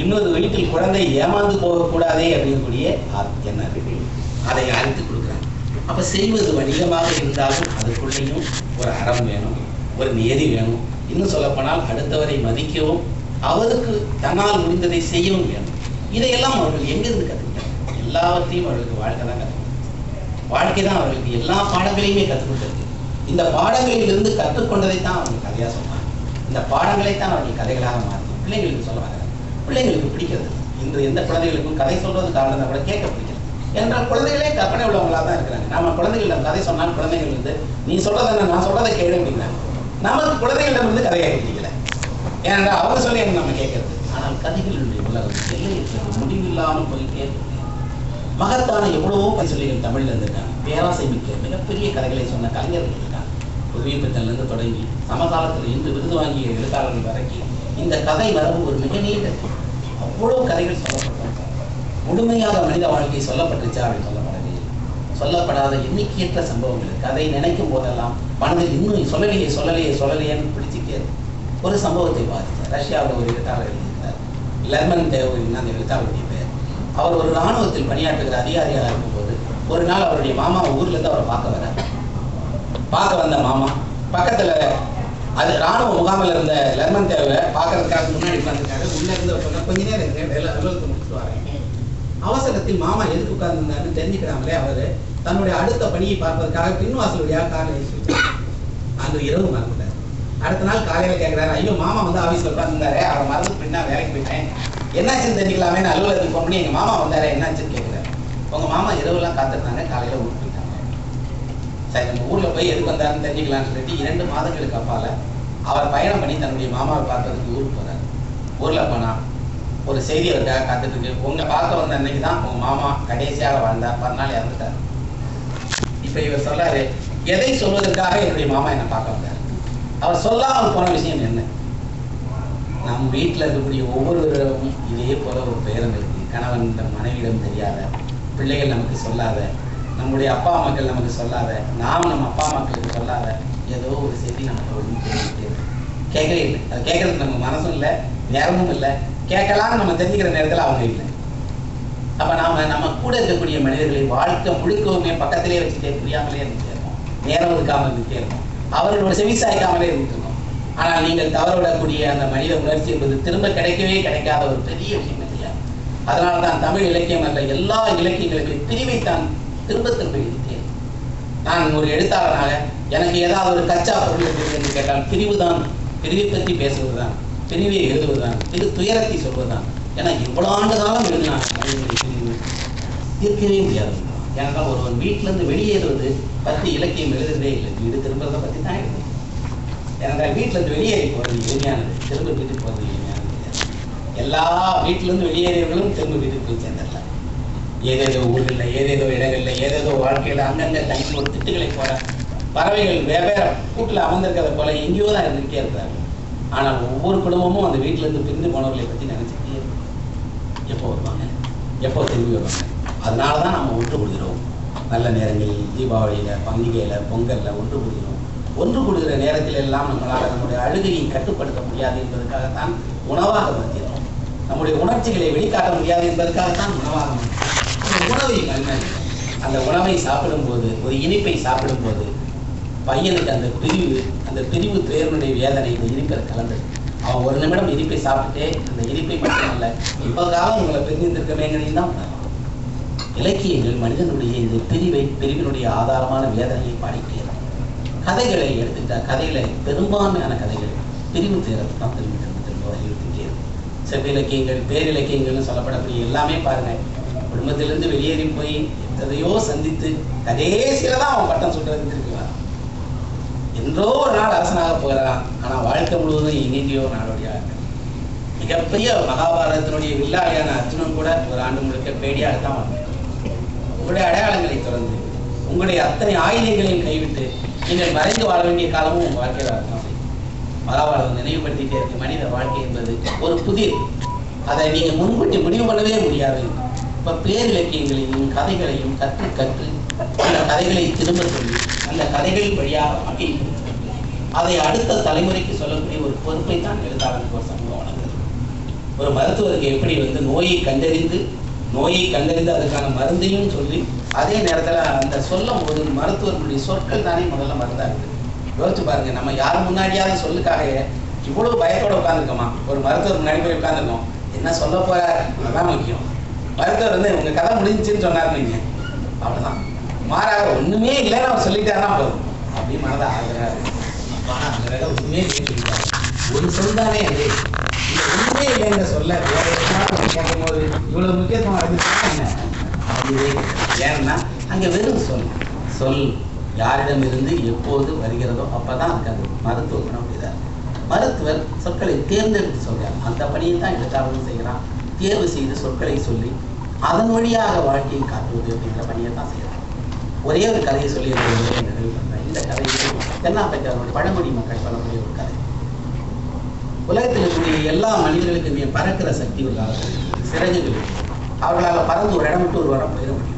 Speaker 1: இன்னொரு வீட்டில் குழந்தை ஏமாந்து போகக்கூடாதே அப்படிங்கக்கூடிய என்ன இருக்கு, அதை அழைத்து கொடுக்குறாங்க. அப்போ செய்வது வணிகமாக இருந்தாலும் அதுக்குள்ளேயும் ஒரு அறம் வேணும், ஒரு நியதி வேணும். இன்னும் சொல்லப்போனால் அடுத்தவரை மதிக்கவும் அவருக்கு தன்னால் முடிந்ததை செய்யவும் வேணும். இதையெல்லாம் அவர்கள் எங்கிருந்து கற்றுக்கிட்டாங்க? எல்லாவற்றையும் அவர்களுக்கு வாழ்க்கை தான் கற்றுக்கிட்டாங்க. வாழ்க்கை தான் அவர்களுக்கு எல்லா பாடங்களையுமே கற்றுக் கொடுத்தது. இந்த பாடங்களிலிருந்து கற்றுக்கொண்டதைத்தான் அவர்கள் கதையாக சொன்னாங்க. இந்த பாடங்களைத்தான் அவர்கள் கதைகளாக மாற்றி பிள்ளைங்களுக்கு சொல்ல வராங்க. பிள்ளைங்களுக்கு பிடிக்கிறது. இன்று எந்த குழந்தைகளுக்கும் கதை சொல்றது காரணம் கூட கேட்க பிடிக்கிறது. என்றால் குழந்தைகளே கற்பனை உள்ளவங்களா தான் இருக்கிறாங்க. நம்ம குழந்தைகளிடம் கதை சொன்னால் குழந்தைகள் வந்து நீ சொல்றதை என்ன, நான் சொல்றதை கேளு அப்படிங்கிறாங்க. நமக்கு குழந்தைகளிடம் இருந்து கதை கேட்க பிடிக்கல. ஏனென்றால் அவங்க சொல்லி நம்ம கேட்கறது. ஆனால் கதைகளுடைய உலகம் எல்லையற்றது, முடிவில்லாமல் போயிட்டே இருக்கு. மகத்தான எவ்வளவோ பரிசொல்லிகள் தமிழ்ல இருந்திருக்காங்க. பேராசை மிக்க மிகப்பெரிய கதைகளை சொன்ன கலைஞர்கள் இருக்காங்க. புதுமைப்பித்தன்லேருந்து தொடங்கி சமகாலத்தில் இன்று விருது வாங்கிய எழுத்தாளர்கள் வரைக்கும் இந்த கதை வரவு ஒரு மிக நீண்ட அவ்வளவு கதைகள் சொல்லப்பட்டோம். முழுமையாக மனித வாழ்க்கை சொல்லப்பட்டுச்சா அப்படின்னு சொல்லப்படவே இல்லை. சொல்லப்படாத எண்ணிக்கையற்ற சம்பவங்கள் கதை நினைக்கும் போதெல்லாம் மனதில் இன்னும் சொல்லலையேன்னு பிடிச்சிட்டே ஒரு சம்பவத்தை பாதித்தார். ரஷ்யாவில் ஒரு எழுத்தாளர் எழுதியிருந்தார், லெர்மன் தேவரின் அந்த எழுத்தாளருடைய பெயர். அவர் ஒரு இராணுவத்தில் பணியாற்றுகிற அதிகாரியாக இருக்கும்போது ஒரு நாள் அவருடைய மாமா ஊர்லேருந்து அவரை பார்க்க வந்த மாமா பக்கத்தில் அது இராணுவ முகாமில் இருந்த லெர்மன் தேவை பார்க்கறதுக்காக முன்னாடி உட்காந்துருக்காரு. உள்ளே இருந்து கொஞ்ச நேரம் இருக்கேன், அலுவலகத்தை முடிச்சுட்டு வரேன். அவசரத்தில் மாமா எதுக்கு உட்கார்ந்துருந்தாருன்னு தெரிஞ்சுக்கிறாமலே அவர் தன்னுடைய அடுத்த பணியை பார்ப்பதற்காக பின்வாசல் வழியாக காரில் அன்று இரவு மறந்துட்டார். அடுத்த நாள் காலையில் கேட்குறாரு, ஐயோ மாமா வந்து ஆஃபீஸில் உட்காந்துருந்தாரு, அவரை மறந்து பின்னா வேலைக்கு போயிட்டேன், என்னாச்சுன்னு தெரிஞ்சுக்கலாமே அலுவலகத்துக்கு ஃபோன் பண்ணி எங்கள் மாமா வந்தாரு என்னாச்சுன்னு கேட்குறாரு. உங்கள் மாமா இரவுலாம் காத்திருந்தாங்க, காலையில் ஊருக்கு போயிட்டாங்க. சரி நம்ம ஊரில் போய் எதுக்கு வந்தாருன்னு தெரிஞ்சுக்கலான்னு சொல்லிட்டு 2 மாதங்களுக்கு அப்பால் அவர் பயணம் பண்ணி தன்னுடைய மாமாவை பார்க்கறதுக்கு ஊருக்கு போகிறார். ஊரில் போனால் ஒரு செய்தி அவருக்காக காத்துட்டு இருக்கு. உங்களை பார்க்க வந்த அன்னைக்கு தான் உங்கள் மாமா கடைசியாக வாழ்ந்தார், மறுநாள் இறந்துட்டார். இப்போ இவர் சொல்றாரு, எதை சொல்வதற்காக என்னுடைய மாமா என்னை பார்க்க வந்தார்? அவர் சொல்லாமல் போன விஷயம் என்ன? நம் வீட்டில் இருக்கக்கூடிய ஒவ்வொருவரும் இதே போல ஒரு பெயரம் இருக்கு. கணவன் மனைவியிடம் தெரியாத, பிள்ளைகள் நமக்கு சொல்லாத, நம்முடைய அப்பா அம்மாக்கள் நமக்கு சொல்லாத, நாம் நம்ம அப்பா அம்மாக்களுக்கு சொல்லாத ஏதோ ஒரு செய்தி நமக்கு தெரிஞ்சுக்கிட்டே கேட்கவே இல்லை. அது கேட்கறதுக்கு நம்ம மனசும் இல்லை, நேரமும் இல்லை. கேட்கலாம்னு நம்ம தெரிஞ்சுக்கிற நேரத்தில் அவங்க இல்லை. அப்போ நம்ம கூட இருக்கக்கூடிய மனிதர்களை வாழ்க்கை முழுக்கவுமே பக்கத்திலே வச்சுட்டே புரியாமலே இருந்துட்டே இருக்கோம், நேரம் இருக்காமல் இருந்துட்டே இருக்கோம், அவர்களோட செவிசாய்க்காமலே இருந்துட்டு இருக்கோம். ஆனால் நீங்கள் தவறவிடக்கூடிய அந்த மனித உணர்ச்சி என்பது திரும்ப கிடைக்காத ஒரு பெரிய விஷயம் இல்லையா? அதனால தான் தமிழ் இலக்கியம் அல்ல, எல்லா இலக்கியங்களுக்கும் பிரிவை தான் திரும்ப எழுதிட்டேன். நான் ஒரு எழுத்தாளனாக எனக்கு ஏதாவது ஒரு கச்சா பொருள் இருக்குது என்று கேட்டால் பிரிவை பற்றி பேசுவதுதான், பிரிவை எழுதுவதுதான், துயரத்தை சொல்வதுதான். ஏன்னா இவ்வளவு ஆண்டு காலம் எழுதினாங்க பிரிவு தீர்க்கவே முடியாது. ஏனென்றால் ஒருவன் வீட்டிலிருந்து வெளியேறுவது பற்றி இலக்கியம் எழுதுறதே இல்லை, வீடு திரும்புறதை பற்றி தான் எழுதுது. ஏனென்றால் வீட்டிலிருந்து வெளியேறி போகிறது எளிமையானது, திரும்ப வீட்டுக்கு போகிறது எளிமையானது கிடையாது. எல்லா வீட்டிலிருந்து வெளியேறியவர்களும் திரும்ப வீட்டுக்கு போய் சேர்ந்துடலாம். ஏதேதோ ஊர்களில், ஏதேதோ இடங்களில், ஏதேதோ வாழ்க்கையில் அங்கங்கே தங்கி ஒரு திட்டுகளை போல பறவைகள் வெவ்வேறு கூட்டில் அமர்ந்திருக்கிறத போல எங்கேயோ தான் இருந்துகிட்டே இருக்கிறாங்க. ஆனால் ஒவ்வொரு குடும்பமும் அந்த வீட்டிலிருந்து பிரிந்து போனவர்களை பற்றி நினைச்சுட்டே இருக்கும். எப்போ வருவாங்க, எப்போ திரும்பி வருவாங்க? அதனால தான் நம்ம ஒன்று கூடுகிறோம். நல்ல நேரங்களில், தீபாவளியில், பண்டிகையில், பொங்கலில் ஒன்று கூடுகிறோம். ஒன்று கூடுகிற நேரத்தில் எல்லாம் நம்மளால் நம்முடைய அழுகையை கட்டுப்படுத்த முடியாது என்பதற்காகத்தான் உணவாக மாற்றினோம். நம்முடைய உணர்ச்சிகளை வெளிக்காட்ட முடியாது என்பதற்காகத்தான் உணவாக மாற்றினோம். உணவை மகிழ்ச்சி, அந்த உணவை சாப்பிடும்போது, ஒரு இனிப்பை சாப்பிடும்போது பையனுக்கு அந்த பிரிவு துயரனுடைய வேதனை இந்த இனிப்பில் கலந்தது. அவன் ஒரு நிமிடம் இனிப்பை சாப்பிட்டுட்டே அந்த இனிப்பை மட்டுமல்ல, இவ்வளவு காலம் உங்களை பிரிந்திருக்கமேங்கிறதையும் தான் உணர்வான். இலக்கியங்கள் மனிதனுடைய இந்த பிரிவினுடைய ஆதாரமான வேதனையை பாடிட்டே இருக்கும். கதைகளை எடுத்துக்கிட்டா, கதைகளை பெரும்பான்மையான கதைகள் பிரிவு துயரத்தை தான் திரும்ப வலியுறுத்திட்டே இருக்கும். செவ்வி இலக்கியங்கள், பேரிலக்கியங்கள்னு சொல்லப்படக்கூடிய எல்லாமே பாருங்க, குடும்பத்திலிருந்து வெளியேறி போய் எதையோ சந்தித்து கடைசியில தான் அவன் பட்டம் சுட்டுறதுக்கு இருக்கிறான். என்றோ ஒரு நாள் அரசனாக போகிறான், ஆனால் வாழ்க்கை முழுவதும் எங்கெங்கேயோ நாடோடியாக. மிகப்பெரிய மகாபாரதத்தினுடைய வில்லாளியான அர்ஜுனன் கூட ஒரு ஆண்டு முழுக்க பேடியாகத்தான் வந்தார். உங்களுடைய அடையாளங்களை தொடர்ந்து, உங்களுடைய அத்தனை ஆயுதங்களையும் கைவிட்டு நீங்கள் மறைந்து வாழ வேண்டிய காலமும் உங்கள் வாழ்க்கையில் வரலாம். மகாபாரதம் நினைவுபடுத்திட்டே இருக்கு. மனித வாழ்க்கை என்பது ஒரு புதிர், அதை நீங்கள் முன்கூட்டி முடிவு பண்ணவே முடியாது. இப்போ பேரிலக்கியங்களையும் கதைகளையும் கற்று அந்த கதைகளை திரும்ப சொல்லி அந்த கதைகளின் வழியாக வகை அதை அடுத்த தலைமுறைக்கு சொல்லக்கூடிய ஒரு பொறுப்பை தான் எழுத்தாளருக்கு ஒரு சமூகம் வழங்குது. ஒரு மருத்துவருக்கு எப்படி நோயை கண்டறிந்து அதுக்கான மருந்தையும் சொல்லி அதே நேரத்தில் அந்த சொல்லும் போது மருத்துவர்களுடைய சொற்கள் தானே முதல்ல மருந்தாக இருக்குது. யோசிச்சு பாருங்க, நம்ம யார் முன்னாடியாவது சொல்லுக்காக இவ்வளவு பயத்தோட உட்காந்துருக்கோமா? ஒரு மருத்துவர் முன்னாடி போய் உட்காந்துருக்கோம், என்ன சொல்ல போறாரு அதுதான் முக்கியம். மருத்துவர் உங்க கதை முடிஞ்சுன்னு சொன்னார், நீங்க அவ்வளவுதான். மாறாக ஒண்ணுமே இல்லைன்னு அவர் சொல்லிட்டாருன்னா போதும் அப்படின்னு மனதை ஆகிறாரு. ஆனா அந்த வேலை ஒண்ணுமே சொல்லிட்டாரு, ஒரு சொல் தானே அது. இந்த ஒண்ணுமே இல்லைங்கிற சொல்ல வேற எதுனாலும் கேட்கும் போது இவ்வளவு முக்கியத்துவம் இருந்துச்சுன்னா அதுவே. ஏன்னா அங்க வெறும் சொல் யாரிடமிருந்து எப்போது வருகிறதோ அப்பதான் அதுக்கு அந்த மருத்துவ குணம் செய்தார். மருத்துவர் சொற்களை தேர்ந்தெடுத்து சொல்றார். அந்த பணியை தான் எழுத்தாளரும் செய்கிறான். தேர்வு செய்து சொற்களை சொல்லி அதன் வழியாக வாழ்க்கையை காட்டுவது அப்படிங்கிற பணியை தான் செய்யறான். ஒரே ஒரு கதையை சொல்லி நிறைவு பண்றேன். இந்த கதையை தென்னாப்பிரிக்காவுடைய பழங்குடி மக்கள் சொல்லக்கூடிய ஒரு கதை. உலகத்தில் இருக்கக்கூடிய எல்லா மனிதர்களுக்குமே பறக்கிற சக்தி ஒரு காலத்தில் சிறகுகள், அவர்களால் பறந்து ஒரு இடம் விட்டு ஒரு வரம் போயிட முடியும்.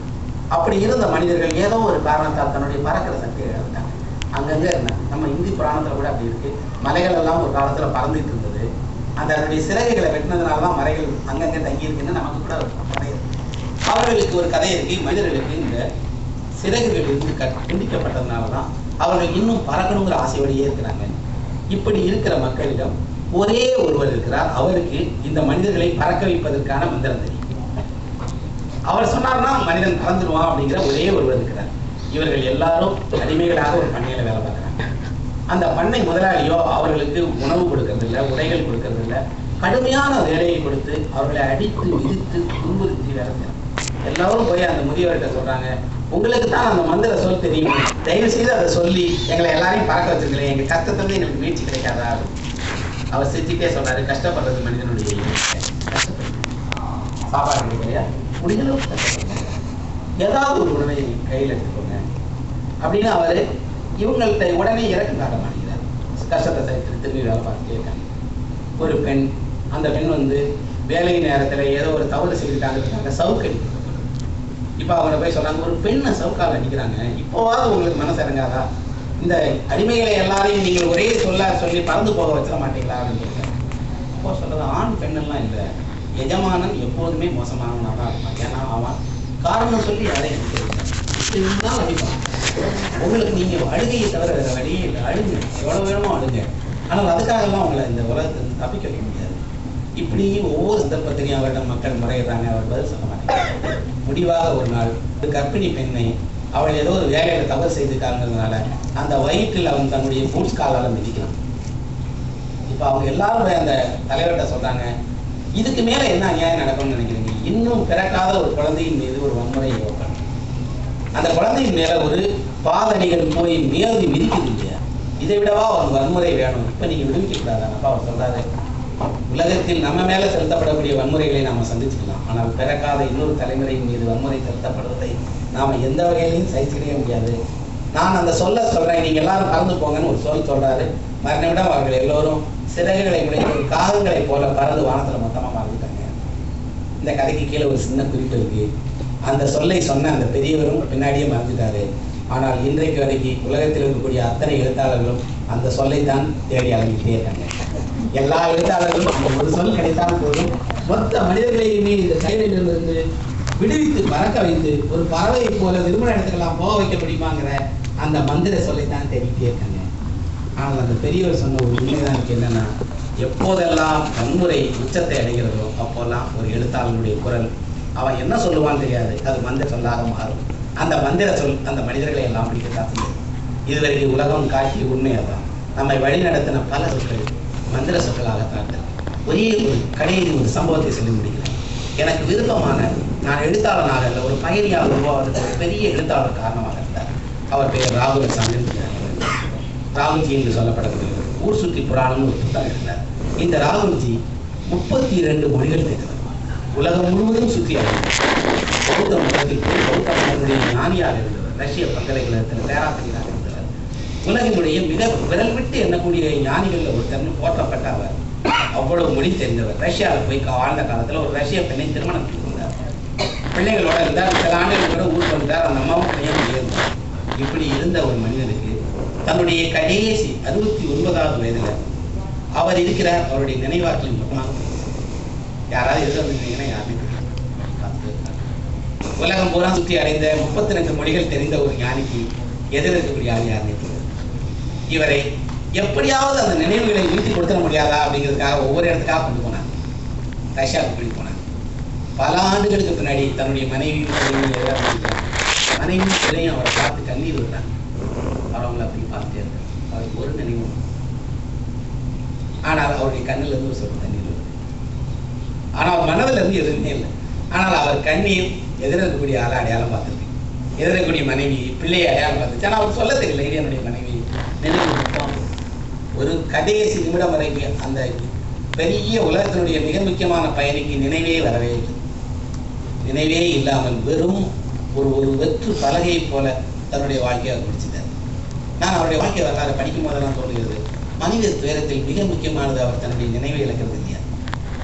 Speaker 1: அப்படி இருந்த மனிதர்கள் ஏதோ ஒரு காரணத்தால் தன்னுடைய பறக்கிற சக்தியை இழந்தாங்க. அங்கங்கே இருந்தாங்க. நம்ம இந்தி புராணத்தில் கூட அப்படி இருக்கு. மலைகள் எல்லாம் ஒரு காலத்தில் பறந்துட்டு இருந்தது. அதனுடைய சிறகுகளை வெட்டினதுனால தான் மலைகள் அங்கங்கே தங்கி இருக்குன்னு நமக்கு கூட கதை இருக்கு. அவர்களுக்கு ஒரு கதை இருக்கு. மனிதர்களுக்கு இந்த சிறகுகள் இருந்து துண்டிக்கப்பட்டதுனால தான் அவர்கள் இன்னும் பறக்கணுங்கிற ஆசையோடையே இருக்கிறாங்க. இப்படி இருக்கிற மக்களிடம் ஒரே ஒருவர் இருக்கிறார். அவருக்கு இந்த மனிதர்களை பறக்க வைப்பதற்கான மந்திரம் தெரியும். அவர் சொன்னார்னா மனிதன் பறந்துடுவான் அப்படிங்கிற ஒரே ஒருவர் இருக்கிறார். இவர்கள் எல்லாரும் அடிமைகளாக ஒரு பண்ணையில வேலை பார்க்குறாங்க. அந்த பண்ணை முதலாளியோ அவர்களுக்கு உணவு கொடுக்கறதில்லை, உடைகள் கொடுக்கறதில்லை, கடுமையான வேலையை கொடுத்து அவர்களை அடித்து மிதித்து துன்புறுத்தி வேலை செய்யறாங்க. எல்லாரும் போய் அந்த முதியவர்கிட்ட சொல்றாங்க, உங்களுக்கு தான் அந்த மந்திர சொல் தெரியும், தயவு செய்து அதை சொல்லி எங்களை எல்லாரையும் பறக்க வச்சிருக்கல, எங்க கஷ்டத்துல எங்களுக்கு மீட்சி கிடைக்காதா? அவர் சிரிச்சுட்டே சொல்றாரு, கஷ்டப்படுறது மனிதனுடைய சாப்பாடு கிடைக்கலையா, முடிஞ்ச ஏதாவது ஒரு உணவை கையில் எடுத்துக்கோங்க அப்படின்னு அவரு இவங்கள்ட்ட உடனே இறக்கம் காட்ட மாட்டேங்கிறார். கஷ்டத்தை சைத்து திரும்பி வேலை பார்த்துட்டே இருக்காங்க. ஒரு பெண், அந்த பெண் வேலை நேரத்துல ஏதோ ஒரு தவறு செய்துட்டாங்க, சவுக்கு அடிக்க. இப்ப அவரை போய் சொல்றாங்க, ஒரு பெண்ணை சவுக்கால் அடிக்கிறாங்க, இப்போவாது உங்களுக்கு மனசு இறங்காதா? இந்த அடிமைகளை எல்லாரையும் நீங்கள் ஒரே சொல்லி பறந்து போக வச்சிட மாட்டீங்களா அப்படின்னு சொல்றாங்க. அப்போ சொல்றது, ஆண் பெண்ணெல்லாம் இல்லை, எஜமானன் எப்போதுமே மோசமானவனாக தான் இருப்பான். ஏன்னா அவன் காரணம் சொல்லி யாரையும் இருந்தாலும் அடிப்பான். உங்களுக்கு நீங்க அழுகையை தவிர வேற வழியே இல்லை, அழுங்க, எவ்வளவு வேணுமோ அழுங்க. ஆனால் அதுக்காகலாம் அவங்களை இந்த உலகத்தை தப்பிக்க வைக்க முடியாது. இப்படி ஒவ்வொரு சந்தர்ப்பத்திலையும் அவரிடம் மக்கள் முறையிடுறாங்க, அவர் பதில் சொல்ல மாட்டேங்கிறாங்க. முடிவாக ஒரு நாள் ஒரு கர்ப்பிணி பெண்ணை அவள் ஏதோ ஒரு வேலையில தவறு செய்துட்டாங்கிறதுனால அந்த வயிற்றில் அவன் தன்னுடைய பூட்ஸ் காலால் மிதிக்கிறான். இப்ப அவங்க எல்லாரும் அந்த தலைவர்கிட்ட சொல்றாங்க, இதுக்கு மேல என்ன அநியாயம் நடக்கும்னு நினைக்கிறீங்க? இன்னும் பிறக்காத ஒரு குழந்தையின் மீது ஒரு வன்முறை ஓப்பன், அந்த குழந்தையின் மேல ஒரு பாதணிகள் போய் மேதி மிதிக்குது இல்லையா, இதை விடவா ஒரு வன்முறை வேணும்? இப்ப நீங்க விடுவிக்க கூடாது. அப்ப அவர் சொல்றாரு, உலகத்தில் நம்ம மேல செலுத்தப்படக்கூடிய வன்முறைகளை நாம சந்திச்சுக்கலாம், ஆனால் பிறக்காத இன்னொரு தலைமுறையின் மீது வன்முறை செலுத்தப்படுவதை நாம எந்த வகையிலையும் சகிச்சுக்கவே முடியாது. நான் அந்த சொல்றேன், நீங்க எல்லாரும் பறந்து போங்கன்னு ஒரு சொல் சொல்றாரு. மறுநிமிடம் அவர்கள் எல்லோரும் சிறகுகளை உடைத்து காகங்களை போல பறந்து வானத்துல மொத்தமா மறந்துட்டாங்க. இந்த கதைக்கு கீழே ஒரு சின்ன குறிப்பு இருக்கு. அந்த சொல்லை சொன்ன அந்த பெரியவரும் பின்னாடியே மறந்துட்டாரு. ஆனால் இன்றைக்கு வரைக்கும் உலகத்தில் இருக்கக்கூடிய அத்தனை எழுத்தாளர்களும் அந்த சொல்லைத்தான் தேடி அலைஞ்சிட்டே இருக்காங்க. எல்லா எழுத்தாளர்களும் அந்த ஒரு சொல் கிடைத்தால் போதும் மொத்த மனிதர்களையுமே இந்த செயலிலிருந்து விடுவித்து பறக்க வைத்து ஒரு பறவையை போல திருமண இடத்துக்கெல்லாம் போக வைக்க முடியுமாங்கிற அந்த மந்திர சொல்லைத்தான் தேடிட்டே இருக்காங்க. ஆனால் அந்த பெரியவர் சொன்ன ஒரு உண்மைதான் இருக்கு, என்னன்னா எப்போதெல்லாம் வன்முறை உச்சத்தை அடைகிறதோ அப்போல்லாம் ஒரு எழுத்தாளனுடைய குரல், அவன் என்ன சொல்லுவான்னு தெரியாது, அது மந்திர சொல்லாக மாறும். அந்த மந்திர சொல் அந்த மனிதர்களை எல்லாம் பிடிக்கத்தான் செய்யும். இதுவரைக்கும் உலகம் காட்டிய உண்மையதான். நம்மை வழி நடத்தின பல சொற்கள் மந்திர சொற்களாகத்தான். ஒரே ஒரு கடையில் ஒரு சம்பவத்தை சொல்லி முடிக்கிறேன். எனக்கு விருப்பமான, நான் எழுத்தாளனாக இல்லை, ஒரு பயணியாக உருவாவதற்கு ஒரு பெரிய எழுத்தாளர் காரணமாக இருந்தார். அவர் பெயர் ராகுல் சாமி. ராகுல்ஜி என்று சொல்லப்படக்கூடியவர். ஊர் சுற்றி புராணம்னு ஒரு புத்தகம் எழுதினார். இந்த ராகுல்ஜி 32 மொழிகள் பேசுகிறார். உலகம் முழுவதும் சுற்றி பௌத்த மதத்தில் போய் பௌத்த மதனுடைய ஞானியாக இருந்தவர். ரஷ்ய பல்கலைக்கழகத்தில் பேராசிரியராக இருந்தவர். உலகினுடைய மிக விரல் விட்டு எண்ணக்கூடிய ஞானிகள் ஒருத்தர் போற்றப்பட்ட அவர். அவ்வளவு மொழி தெரிந்தவர். ரஷ்யாவில் போய் வாழ்ந்த காலத்தில் ஒரு ரஷ்ய பெண்ணை திருமணம் செய்திருந்தார். பிள்ளைகளோட இருந்தார். சில ஆண்டுகள் கூட ஊர் வந்தார். அந்த அம்மாவும் பிள்ளையும் இருந்தார். இப்படி இருந்த ஒரு மனிதனுக்கு தன்னுடைய கடைசி 69வது வயதுல அவர் இருக்கிறார். அவருடைய நினைவாற்றல் முக்கியமாக யாராவது எது வந்திருந்தீங்கன்னா யாருமே உலகம் பூரா சுற்றி அடைந்த 32 மொழிகள் தெரிந்த ஒரு ஞானிக்கு எதிர்க்கக்கூடிய ஆள் யாருமே இவரை எப்படியாவது அந்த நினைவுகளை மீட்டி கொடுத்துட முடியாதா அப்படிங்கிறதுக்காக ஒவ்வொரு இடத்துக்காக கொண்டு போனார். ரஷ்யாவுக்கு கூட்டிட்டு போனார். பல ஆண்டுகளுக்கு பின்னாடி தன்னுடைய மனைவியும் பிள்ளையும் அவரை பார்த்து கண்ணீர் விடுறாங்க. அவங்களை அப்படி பார்த்துட்டே இருக்காங்க. அவருக்கு ஒரு நினைவு, ஆனால் அவருடைய கண்ணில் இருந்து ஒரு சொல் தண்ணீர் வருது. ஆனால் அவர் மனதில் இருந்து எதுவுமே இல்லை. ஆனால் அவர் கண்ணீர் எதிர்க்கக்கூடிய ஆளை அடையாளம் பார்த்துருக்கு, எதிர்க்கக்கூடிய மனைவி பிள்ளையை அடையாளம் பார்த்துச்சு. ஆனால் அவர் சொல்ல தெரியல, இது என்னுடைய மனைவி. நினைவு ஒரு கடைசி நிமிடம் வரைக்கும் அந்த பெரிய உலகத்தினுடைய மிக முக்கியமான பயணிக்கு நினைவே வரவே இல்லை. நினைவே இல்லாமல் வெறும் ஒரு வெற்று பலகையை போல தன்னுடைய வாழ்க்கையை முடிச்சிட்டார். நான் அவருடைய வாழ்க்கை வரலாறு படிக்கும் போதெல்லாம் தோன்றுகிறது, மனித துயரத்தில் மிக முக்கியமானது அவர் தன்னுடைய நினைவை இழக்கிறது இல்லையா?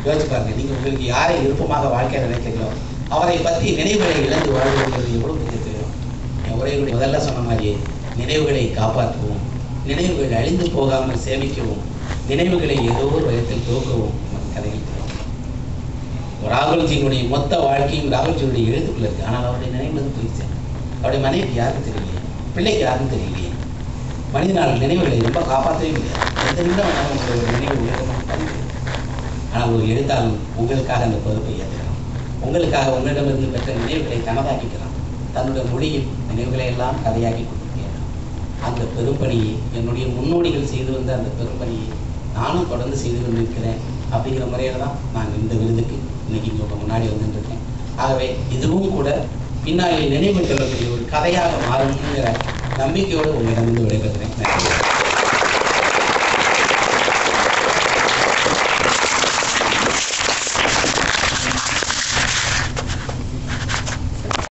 Speaker 1: யோசிச்சு பாருங்க, நீங்க உங்களுக்கு யாரை விருப்பமாக வாழ்க்கையை நினைக்கிறீங்களோ அவரை பற்றி நினைவுகளை இழந்து வாழ்வது எவ்வளவு முக்கிய துயரம். என் உரையுடைய முதல்ல சொன்ன மாதிரியே நினைவுகளை காப்பாற்றுவோம், நினைவுகள் அழிந்து போகாமல் சேமிக்கவும், நினைவுகளை ஏதோ ஒரு விதத்தில் துவக்கவும் நமக்கு கதைகள் தரும். ராகுல்ஜியினுடைய மொத்த வாழ்க்கையும் ராகுல்ஜியுடைய எழுத்துக்குள்ள இருக்கு. ஆனால் அவருடைய நினைவு போயிடுச்சு. அவருடைய மனைவிக்கு யாருக்கும் தெரியலையே, பிள்ளைக்கு யாருக்கும் தெரியலையே. மனிதனால் நினைவுகளை ரொம்ப காப்பாற்றவே முடியாது. எந்த நிமிடம் ஒரு நினைவு உலகமாக. ஆனால் ஒரு எழுத்தாளன் உங்களுக்காக அந்த பொறுப்பை ஏற்றுக்கலாம். உங்களுக்காக உங்களிடமிருந்து பெற்ற நினைவுகளை தனதாக்கிக்கலாம். தன்னுடைய மொழியில் நினைவுகளை எல்லாம் கதையாக்கி கொடுக்கிறார். அந்த பெரும்பணியை என்னுடைய முன்னோடிகள் செய்து வந்த அந்த பெரும்பணியை நானும் தொடர்ந்து செய்து கொண்டிருக்கிறேன் அப்படிங்கிற முறையில் தான் நான் இந்த விருதுக்கு இன்னைக்கு இங்கே முன்னாடி வந்துட்டுருக்கேன். ஆகவே இதுவும் கூட பின்னாளில் நினைவு கொள்ளக்கூடிய ஒரு கதையாக மாறுங்கிற நம்பிக்கையோடு உங்களிடம் விடைபெறுகிறேன். நன்றி.